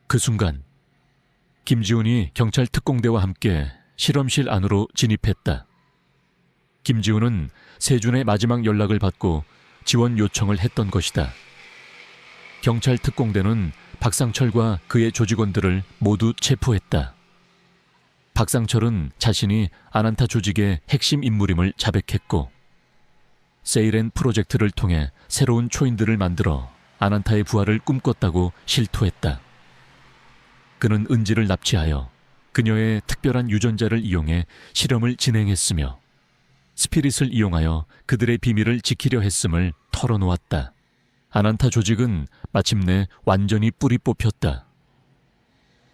그 순간 김지훈이 경찰 특공대와 함께 실험실 안으로 진입했다. 김지훈은 세준의 마지막 연락을 받고 지원 요청을 했던 것이다. 경찰 특공대는 박상철과 그의 조직원들을 모두 체포했다. 박상철은 자신이 아난타 조직의 핵심 인물임을 자백했고 세이렌 프로젝트를 통해 새로운 초인들을 만들어 아난타의 부활을 꿈꿨다고 실토했다. 그는 은지를 납치하여 그녀의 특별한 유전자를 이용해 실험을 진행했으며 스피릿을 이용하여 그들의 비밀을 지키려 했음을 털어놓았다. 아난타 조직은 마침내 완전히 뿌리 뽑혔다.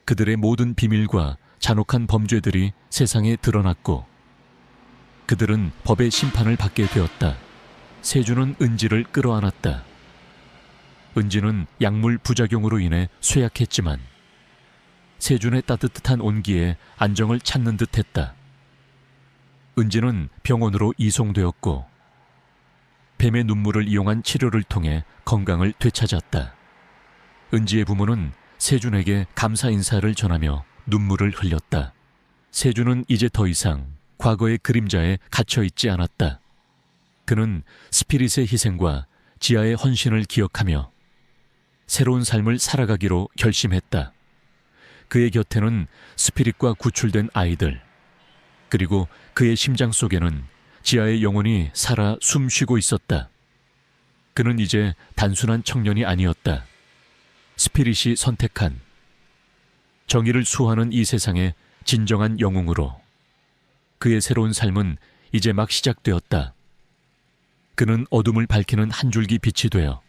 그들의 모든 비밀과 잔혹한 범죄들이 세상에 드러났고 그들은 법의 심판을 받게 되었다. 세준은 은지를 끌어안았다. 은지는 약물 부작용으로 인해 쇠약했지만 세준의 따뜻한 온기에 안정을 찾는 듯했다. 은지는 병원으로 이송되었고 뱀의 눈물을 이용한 치료를 통해 건강을 되찾았다. 은지의 부모는 세준에게 감사 인사를 전하며 눈물을 흘렸다. 세준은 이제 더 이상 과거의 그림자에 갇혀있지 않았다. 그는 스피릿의 희생과 지하의 헌신을 기억하며 새로운 삶을 살아가기로 결심했다. 그의 곁에는 스피릿과 구출된 아이들, 그리고 그의 심장 속에는 지아의 영혼이 살아 숨쉬고 있었다. 그는 이제 단순한 청년이 아니었다. 스피릿이 선택한 정의를 수호하는 이 세상의 진정한 영웅으로. 그의 새로운 삶은 이제 막 시작되었다. 그는 어둠을 밝히는 한 줄기 빛이 되어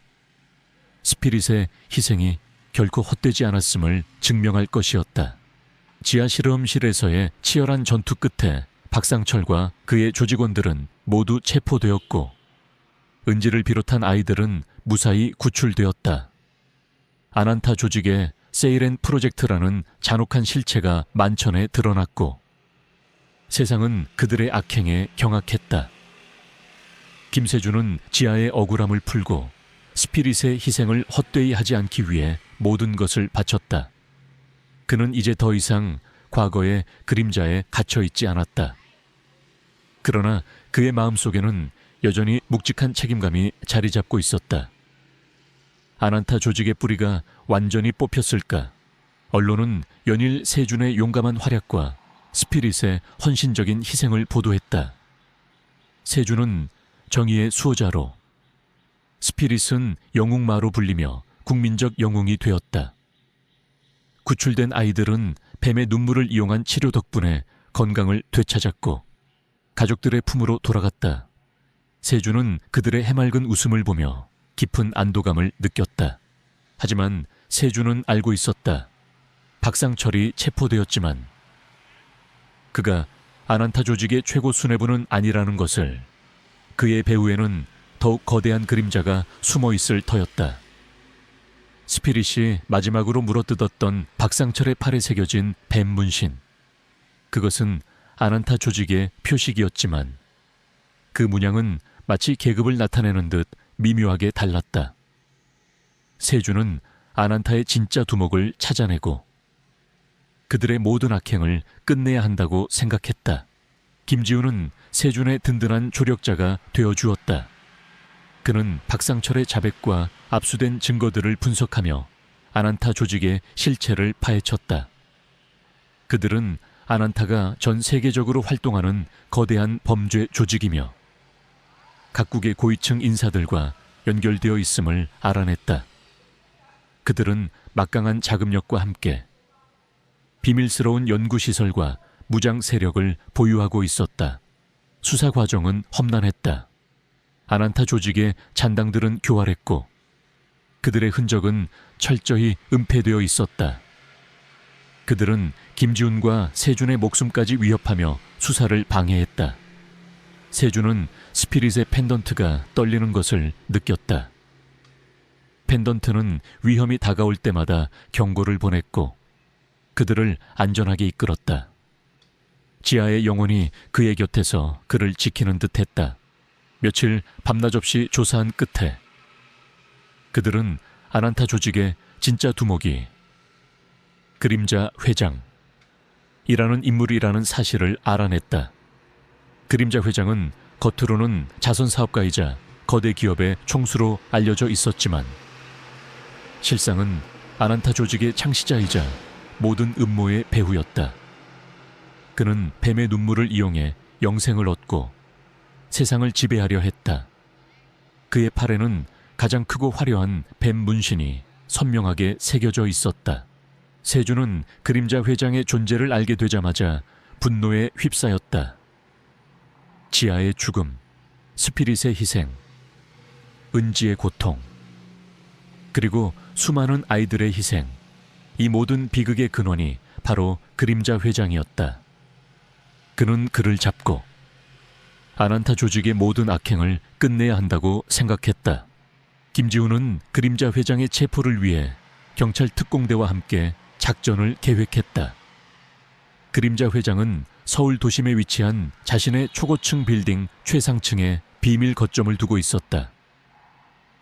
스피릿의 희생이 결코 헛되지 않았음을 증명할 것이었다. 지하 실험실에서의 치열한 전투 끝에 박상철과 그의 조직원들은 모두 체포되었고 은지를 비롯한 아이들은 무사히 구출되었다. 아난타 조직의 세이렌 프로젝트라는 잔혹한 실체가 만천에 드러났고 세상은 그들의 악행에 경악했다. 김세준은 지아의 억울함을 풀고 스피릿의 희생을 헛되이 하지 않기 위해 모든 것을 바쳤다. 그는 이제 더 이상 과거의 그림자에 갇혀있지 않았다. 그러나 그의 마음속에는 여전히 묵직한 책임감이 자리 잡고 있었다. 아난타 조직의 뿌리가 완전히 뽑혔을까? 언론은 연일 세준의 용감한 활약과 스피릿의 헌신적인 희생을 보도했다. 세준은 정의의 수호자로, 스피릿은 영웅마로 불리며 국민적 영웅이 되었다. 구출된 아이들은 뱀의 눈물을 이용한 치료 덕분에 건강을 되찾았고 가족들의 품으로 돌아갔다. 세준은 그들의 해맑은 웃음을 보며 깊은 안도감을 느꼈다. 하지만 세준은 알고 있었다. 박상철이 체포되었지만 그가 아난타 조직의 최고 수뇌부는 아니라는 것을. 그의 배후에는 더욱 거대한 그림자가 숨어 있을 터였다. 스피릿이 마지막으로 물어뜯었던 박상철의 팔에 새겨진 뱀 문신. 그것은 아난타 조직의 표식이었지만 그 문양은 마치 계급을 나타내는 듯 미묘하게 달랐다. 세준은 아난타의 진짜 두목을 찾아내고 그들의 모든 악행을 끝내야 한다고 생각했다. 김지훈은 세준의 든든한 조력자가 되어주었다. 그는 박상철의 자백과 압수된 증거들을 분석하며 아난타 조직의 실체를 파헤쳤다. 그들은 아난타가 전 세계적으로 활동하는 거대한 범죄 조직이며 각국의 고위층 인사들과 연결되어 있음을 알아냈다. 그들은 막강한 자금력과 함께 비밀스러운 연구시설과 무장 세력을 보유하고 있었다. 수사 과정은 험난했다. 아난타 조직의 잔당들은 교활했고 그들의 흔적은 철저히 은폐되어 있었다. 그들은 김지훈과 세준의 목숨까지 위협하며 수사를 방해했다. 세준은 스피릿의 펜던트가 떨리는 것을 느꼈다. 펜던트는 위험이 다가올 때마다 경고를 보냈고 그들을 안전하게 이끌었다. 지아의 영혼이 그의 곁에서 그를 지키는 듯했다. 며칠 밤낮없이 조사한 끝에 그들은 아난타 조직의 진짜 두목이 그림자 회장이라는 인물이라는 사실을 알아냈다. 그림자 회장은 겉으로는 자선사업가이자 거대 기업의 총수로 알려져 있었지만 실상은 아난타 조직의 창시자이자 모든 음모의 배후였다. 그는 뱀의 눈물을 이용해 영생을 얻고 세상을 지배하려 했다. 그의 팔에는 가장 크고 화려한 뱀 문신이 선명하게 새겨져 있었다. 세준은 그림자 회장의 존재를 알게 되자마자 분노에 휩싸였다. 지아의 죽음, 스피릿의 희생, 은지의 고통, 그리고 수많은 아이들의 희생, 이 모든 비극의 근원이 바로 그림자 회장이었다. 그는 그를 잡고 아난타 조직의 모든 악행을 끝내야 한다고 생각했다. 김지훈은 그림자 회장의 체포를 위해 경찰 특공대와 함께 작전을 계획했다. 그림자 회장은 서울 도심에 위치한 자신의 초고층 빌딩 최상층에 비밀 거점을 두고 있었다.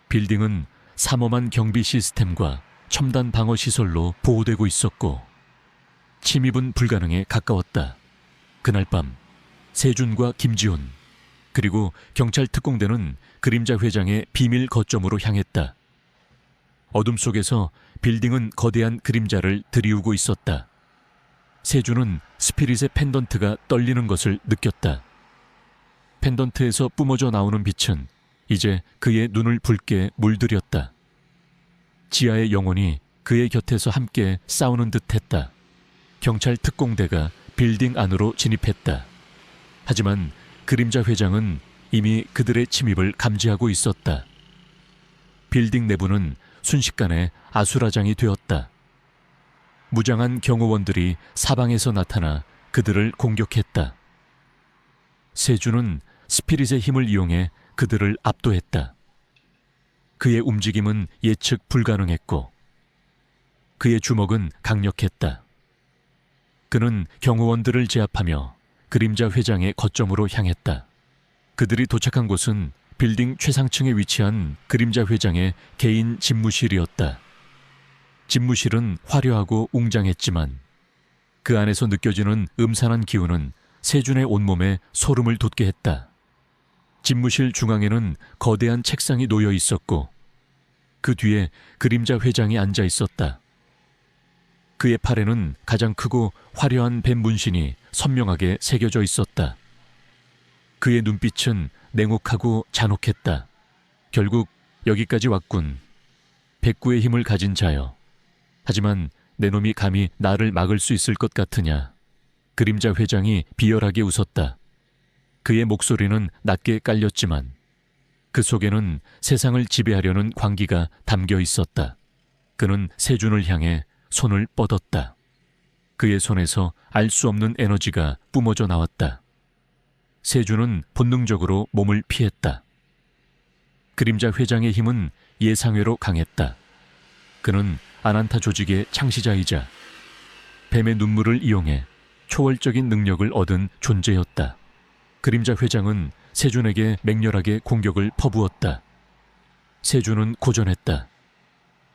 빌딩은 삼엄한 경비 시스템과 첨단 방어 시설로 보호되고 있었고 침입은 불가능에 가까웠다. 그날 밤 세준과 김지훈 그리고 경찰 특공대는 그림자 회장의 비밀 거점으로 향했다. 어둠 속에서 빌딩은 거대한 그림자를 들이우고 있었다. 세준은 스피릿의 펜던트가 떨리는 것을 느꼈다. 펜던트에서 뿜어져 나오는 빛은 이제 그의 눈을 붉게 물들였다. 지하의 영혼이 그의 곁에서 함께 싸우는 듯했다. 경찰 특공대가 빌딩 안으로 진입했다. 하지만 그림자 회장은 이미 그들의 침입을 감지하고 있었다. 빌딩 내부는 순식간에 아수라장이 되었다. 무장한 경호원들이 사방에서 나타나 그들을 공격했다. 세주는 스피릿의 힘을 이용해 그들을 압도했다. 그의 움직임은 예측 불가능했고 그의 주먹은 강력했다. 그는 경호원들을 제압하며 그림자 회장의 거점으로 향했다. 그들이 도착한 곳은 빌딩 최상층에 위치한 그림자 회장의 개인 집무실이었다. 집무실은 화려하고 웅장했지만 그 안에서 느껴지는 음산한 기운은 세준의 온몸에 소름을 돋게 했다. 집무실 중앙에는 거대한 책상이 놓여 있었고 그 뒤에 그림자 회장이 앉아 있었다. 그의 팔에는 가장 크고 화려한 뱀 문신이 선명하게 새겨져 있었다. 그의 눈빛은 냉혹하고 잔혹했다. 결국 여기까지 왔군. 백구의 힘을 가진 자여. 하지만 내 놈이 감히 나를 막을 수 있을 것 같으냐. 그림자 회장이 비열하게 웃었다. 그의 목소리는 낮게 깔렸지만 그 속에는 세상을 지배하려는 광기가 담겨 있었다. 그는 세준을 향해 손을 뻗었다. 그의 손에서 알 수 없는 에너지가 뿜어져 나왔다. 세준은 본능적으로 몸을 피했다. 그림자 회장의 힘은 예상외로 강했다. 그는 아난타 조직의 창시자이자 뱀의 눈물을 이용해 초월적인 능력을 얻은 존재였다. 그림자 회장은 세준에게 맹렬하게 공격을 퍼부었다. 세준은 고전했다.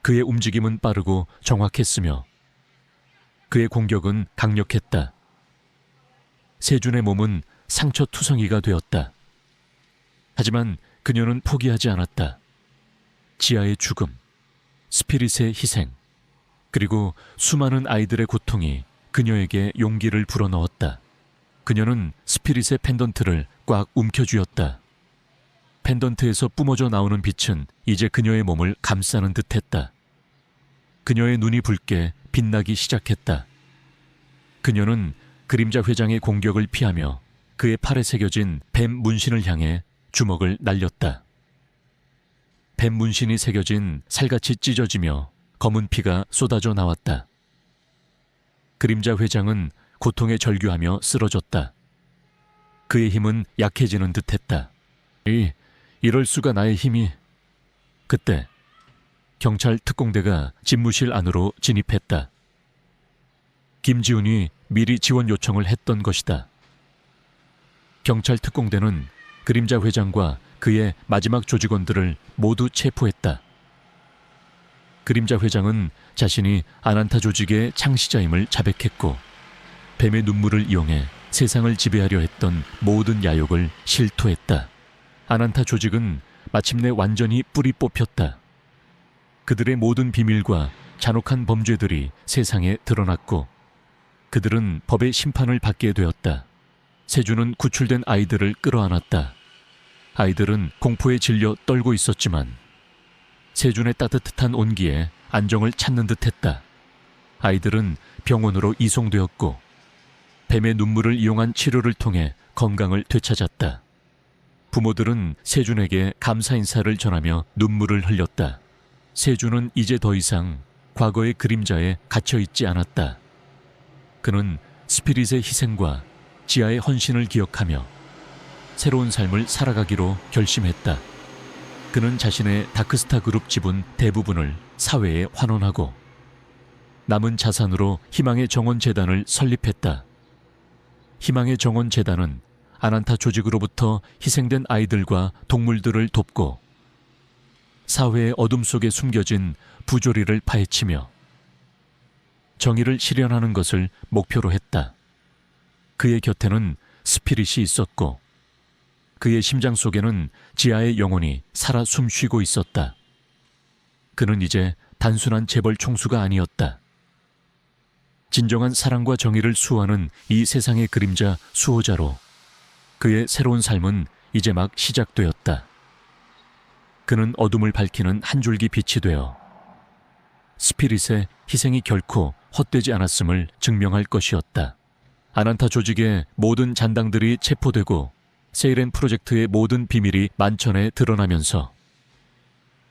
그의 움직임은 빠르고 정확했으며 그의 공격은 강력했다. 세준의 몸은 상처투성이가 되었다. 하지만 그녀는 포기하지 않았다. 지하의 죽음, 스피릿의 희생, 그리고 수많은 아이들의 고통이 그녀에게 용기를 불어넣었다. 그녀는 스피릿의 펜던트를 꽉 움켜쥐었다. 펜던트에서 뿜어져 나오는 빛은 이제 그녀의 몸을 감싸는 듯했다. 그녀의 눈이 붉게 빛나기 시작했다. 그녀는 그림자 회장의 공격을 피하며 그의 팔에 새겨진 뱀 문신을 향해 주먹을 날렸다. 뱀 문신이 새겨진 살같이 찢어지며 검은 피가 쏟아져 나왔다. 그림자 회장은 고통에 절규하며 쓰러졌다. 그의 힘은 약해지는 듯했다. 이럴 수가 나의 힘이... 그때 경찰 특공대가 집무실 안으로 진입했다. 김지훈이 미리 지원 요청을 했던 것이다. 경찰 특공대는 그림자 회장과 그의 마지막 조직원들을 모두 체포했다. 그림자 회장은 자신이 아난타 조직의 창시자임을 자백했고 뱀의 눈물을 이용해 세상을 지배하려 했던 모든 야욕을 실토했다. 아난타 조직은 마침내 완전히 뿌리 뽑혔다. 그들의 모든 비밀과 잔혹한 범죄들이 세상에 드러났고 그들은 법의 심판을 받게 되었다. 세주는 구출된 아이들을 끌어안았다. 아이들은 공포에 질려 떨고 있었지만 세준의 따뜻한 온기에 안정을 찾는 듯했다. 아이들은 병원으로 이송되었고 뱀의 눈물을 이용한 치료를 통해 건강을 되찾았다. 부모들은 세준에게 감사 인사를 전하며 눈물을 흘렸다. 세준은 이제 더 이상 과거의 그림자에 갇혀있지 않았다. 그는 스피릿의 희생과 지하의 헌신을 기억하며 새로운 삶을 살아가기로 결심했다. 그는 자신의 다크스타 그룹 지분 대부분을 사회에 환원하고 남은 자산으로 희망의 정원재단을 설립했다. 희망의 정원재단은 아난타 조직으로부터 희생된 아이들과 동물들을 돕고 사회의 어둠 속에 숨겨진 부조리를 파헤치며 정의를 실현하는 것을 목표로 했다. 그의 곁에는 스피릿이 있었고 그의 심장 속에는 지하의 영혼이 살아 숨쉬고 있었다. 그는 이제 단순한 재벌 총수가 아니었다. 진정한 사랑과 정의를 수호하는 이 세상의 그림자 수호자로 그의 새로운 삶은 이제 막 시작되었다. 그는 어둠을 밝히는 한 줄기 빛이 되어 스피릿의 희생이 결코 헛되지 않았음을 증명할 것이었다. 아난타 조직의 모든 잔당들이 체포되고 세이렌 프로젝트의 모든 비밀이 만천에 드러나면서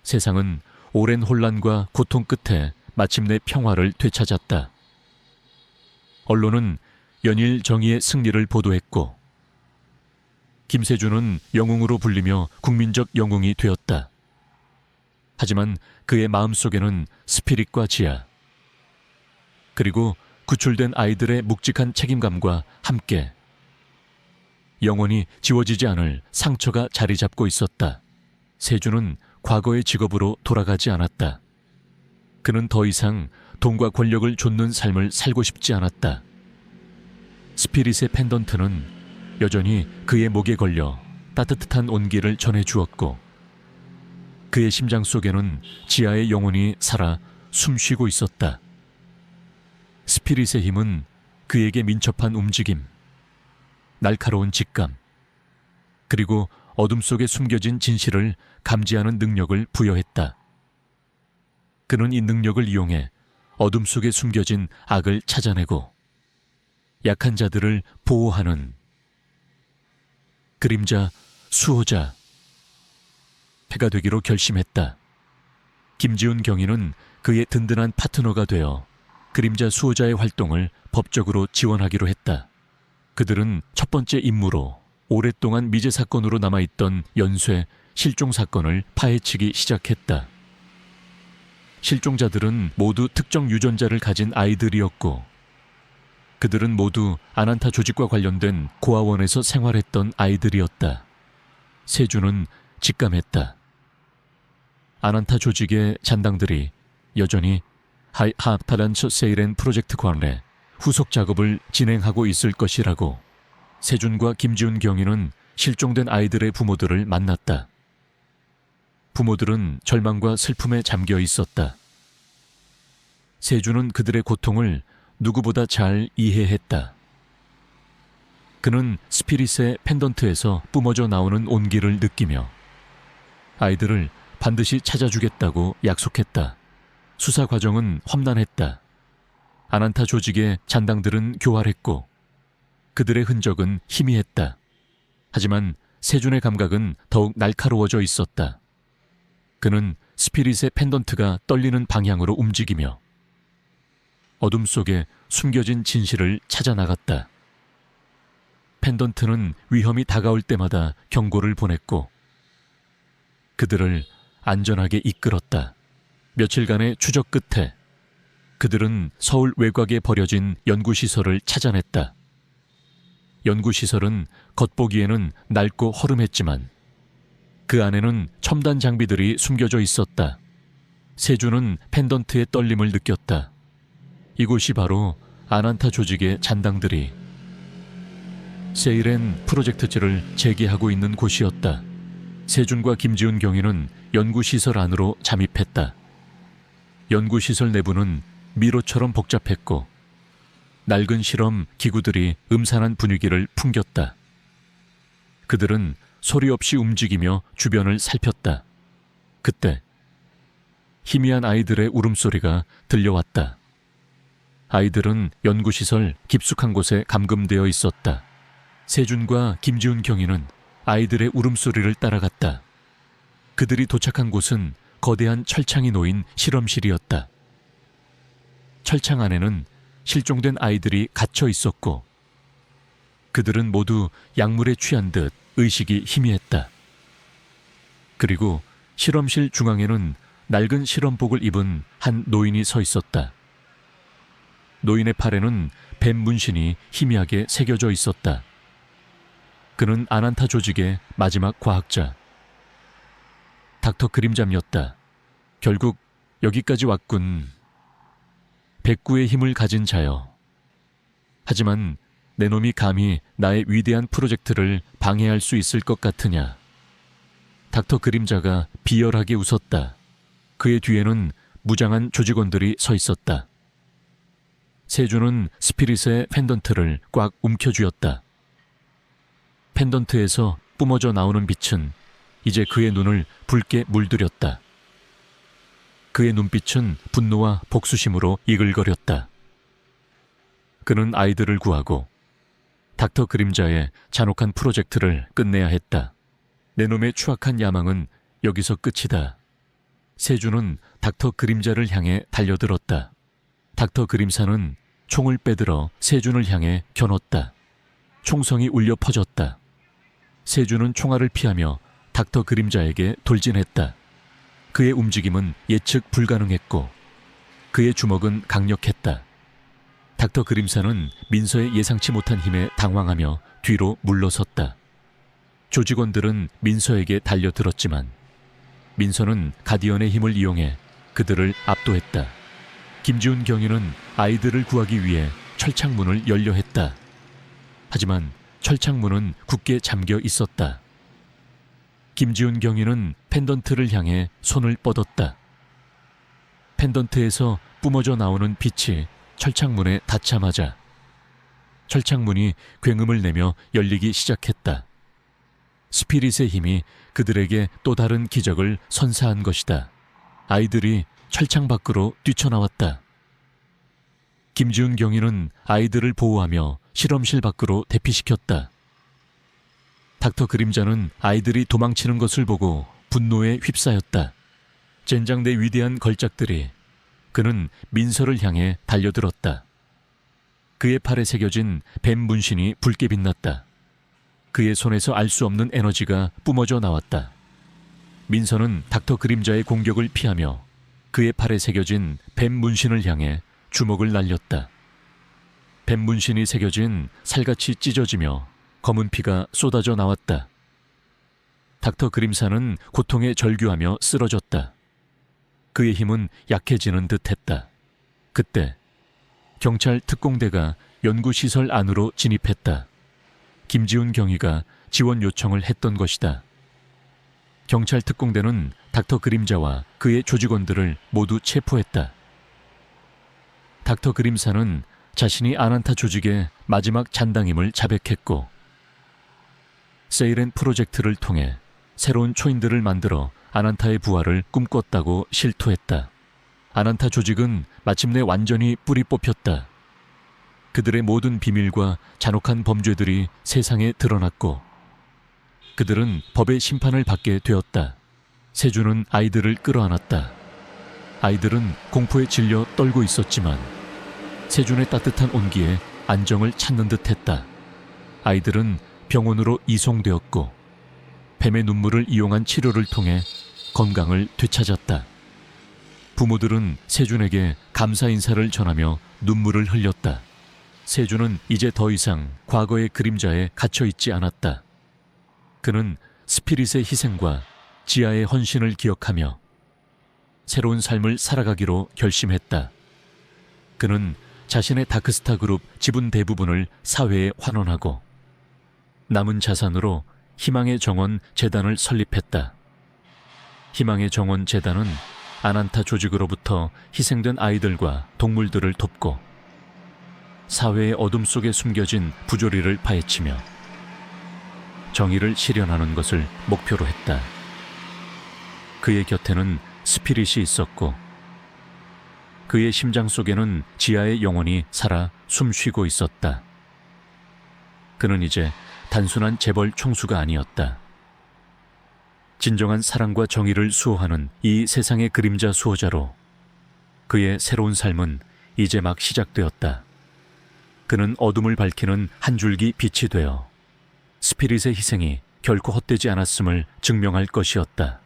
세상은 오랜 혼란과 고통 끝에 마침내 평화를 되찾았다. 언론은 연일 정의의 승리를 보도했고 김세준은 영웅으로 불리며 국민적 영웅이 되었다. 하지만 그의 마음속에는 스피릿과 지하 그리고 구출된 아이들의 묵직한 책임감과 함께 영원히 지워지지 않을 상처가 자리 잡고 있었다. 세준은 과거의 직업으로 돌아가지 않았다. 그는 더 이상 돈과 권력을 좇는 삶을 살고 싶지 않았다. 스피릿의 펜던트는 여전히 그의 목에 걸려 따뜻한 온기를 전해주었고 그의 심장 속에는 지하의 영혼이 살아 숨쉬고 있었다. 스피릿의 힘은 그에게 민첩한 움직임, 날카로운 직감, 그리고 어둠 속에 숨겨진 진실을 감지하는 능력을 부여했다. 그는 이 능력을 이용해 어둠 속에 숨겨진 악을 찾아내고 약한 자들을 보호하는 그림자 수호자 패가 되기로 결심했다. 김지훈 경위는 그의 든든한 파트너가 되어 그림자 수호자의 활동을 법적으로 지원하기로 했다. 그들은 첫 번째 임무로 오랫동안 미제 사건으로 남아있던 연쇄 실종 사건을 파헤치기 시작했다. 실종자들은 모두 특정 유전자를 가진 아이들이었고 그들은 모두 아난타 조직과 관련된 고아원에서 생활했던 아이들이었다. 세준은 직감했다. 아난타 조직의 잔당들이 여전히 하프타란처 세이렌 프로젝트 관내 후속 작업을 진행하고 있을 것이라고. 세준과 김지훈 경위는 실종된 아이들의 부모들을 만났다. 부모들은 절망과 슬픔에 잠겨 있었다. 세준은 그들의 고통을 누구보다 잘 이해했다. 그는 스피릿의 펜던트에서 뿜어져 나오는 온기를 느끼며 아이들을 반드시 찾아주겠다고 약속했다. 수사 과정은 험난했다. 아난타 조직의 잔당들은 교활했고 그들의 흔적은 희미했다. 하지만 세준의 감각은 더욱 날카로워져 있었다. 그는 스피릿의 펜던트가 떨리는 방향으로 움직이며 어둠 속에 숨겨진 진실을 찾아 나갔다. 펜던트는 위험이 다가올 때마다 경고를 보냈고 그들을 안전하게 이끌었다. 며칠간의 추적 끝에 그들은 서울 외곽에 버려진 연구시설을 찾아냈다. 연구시설은 겉보기에는 낡고 허름했지만 그 안에는 첨단 장비들이 숨겨져 있었다. 세준은 펜던트의 떨림을 느꼈다. 이곳이 바로 아난타 조직의 잔당들이 세이렌 프로젝트지를 재개하고 있는 곳이었다. 세준과 김지훈 경위는 연구시설 안으로 잠입했다. 연구시설 내부는 미로처럼 복잡했고 낡은 실험 기구들이 음산한 분위기를 풍겼다. 그들은 소리 없이 움직이며 주변을 살폈다. 그때 희미한 아이들의 울음소리가 들려왔다. 아이들은 연구시설 깊숙한 곳에 감금되어 있었다. 세준과 김지훈 경위는 아이들의 울음소리를 따라갔다. 그들이 도착한 곳은 거대한 철창이 놓인 실험실이었다. 철창 안에는 실종된 아이들이 갇혀 있었고 그들은 모두 약물에 취한 듯 의식이 희미했다. 그리고 실험실 중앙에는 낡은 실험복을 입은 한 노인이 서 있었다. 노인의 팔에는 뱀 문신이 희미하게 새겨져 있었다. 그는 아난타 조직의 마지막 과학자 닥터 그림잠이었다. 결국 여기까지 왔군. 백구의 힘을 가진 자여. 하지만 내 놈이 감히 나의 위대한 프로젝트를 방해할 수 있을 것 같으냐. 닥터 그림자가 비열하게 웃었다. 그의 뒤에는 무장한 조직원들이 서 있었다. 세준은 스피릿의 펜던트를 꽉 움켜쥐었다. 펜던트에서 뿜어져 나오는 빛은 이제 그의 눈을 붉게 물들였다. 그의 눈빛은 분노와 복수심으로 이글거렸다. 그는 아이들을 구하고 닥터 그림자의 잔혹한 프로젝트를 끝내야 했다. 내 놈의 추악한 야망은 여기서 끝이다. 세주는 닥터 그림자를 향해 달려들었다. 닥터 그림사는 총을 빼들어 세준을 향해 겨눴다. 총성이 울려 퍼졌다. 세준은 총알을 피하며 닥터 그림자에게 돌진했다. 그의 움직임은 예측 불가능했고 그의 주먹은 강력했다. 닥터 그림사는 민서의 예상치 못한 힘에 당황하며 뒤로 물러섰다. 조직원들은 민서에게 달려들었지만 민서는 가디언의 힘을 이용해 그들을 압도했다. 김지훈 경위는 아이들을 구하기 위해 철창문을 열려 했다. 하지만 철창문은 굳게 잠겨 있었다. 김지훈 경위는 펜던트를 향해 손을 뻗었다. 펜던트에서 뿜어져 나오는 빛이 철창문에 닿자마자 철창문이 굉음을 내며 열리기 시작했다. 스피릿의 힘이 그들에게 또 다른 기적을 선사한 것이다. 아이들이 철창 밖으로 뛰쳐나왔다. 김지훈 경위는 아이들을 보호하며 실험실 밖으로 대피시켰다. 닥터 그림자는 아이들이 도망치는 것을 보고 분노에 휩싸였다. 젠장 내 위대한 걸작들이. 그는 민서를 향해 달려들었다. 그의 팔에 새겨진 뱀 문신이 붉게 빛났다. 그의 손에서 알 수 없는 에너지가 뿜어져 나왔다. 민서는 닥터 그림자의 공격을 피하며 그의 팔에 새겨진 뱀 문신을 향해 주먹을 날렸다. 뱀 문신이 새겨진 살같이 찢어지며 검은 피가 쏟아져 나왔다. 닥터 그림사는 고통에 절규하며 쓰러졌다. 그의 힘은 약해지는 듯했다. 그때 경찰 특공대가 연구시설 안으로 진입했다. 김지훈 경위가 지원 요청을 했던 것이다. 경찰 특공대는 닥터 그림자와 그의 조직원들을 모두 체포했다. 닥터 그림사는 자신이 아난타 조직의 마지막 잔당임을 자백했고 세이렌 프로젝트를 통해 새로운 초인들을 만들어 아난타의 부활을 꿈꿨다고 실토했다. 아난타 조직은 마침내 완전히 뿌리 뽑혔다. 그들의 모든 비밀과 잔혹한 범죄들이 세상에 드러났고 그들은 법의 심판을 받게 되었다. 세주는 아이들을 끌어안았다. 아이들은 공포에 질려 떨고 있었지만 세준의 따뜻한 온기에 안정을 찾는 듯했다. 아이들은 병원으로 이송되었고 뱀의 눈물을 이용한 치료를 통해 건강을 되찾았다. 부모들은 세준에게 감사 인사를 전하며 눈물을 흘렸다. 세준은 이제 더 이상 과거의 그림자에 갇혀 있지 않았다. 그는 스피릿의 희생과 지하의 헌신을 기억하며 새로운 삶을 살아가기로 결심했다. 그는 자신의 다크스타 그룹 지분 대부분을 사회에 환원하고 남은 자산으로 희망의 정원 재단을 설립했다. 희망의 정원 재단은 아난타 조직으로부터 희생된 아이들과 동물들을 돕고 사회의 어둠 속에 숨겨진 부조리를 파헤치며 정의를 실현하는 것을 목표로 했다. 그의 곁에는 스피릿이 있었고 그의 심장 속에는 지하의 영혼이 살아 숨쉬고 있었다. 그는 이제 단순한 재벌 총수가 아니었다. 진정한 사랑과 정의를 수호하는 이 세상의 그림자 수호자로 그의 새로운 삶은 이제 막 시작되었다. 그는 어둠을 밝히는 한 줄기 빛이 되어 스피릿의 희생이 결코 헛되지 않았음을 증명할 것이었다.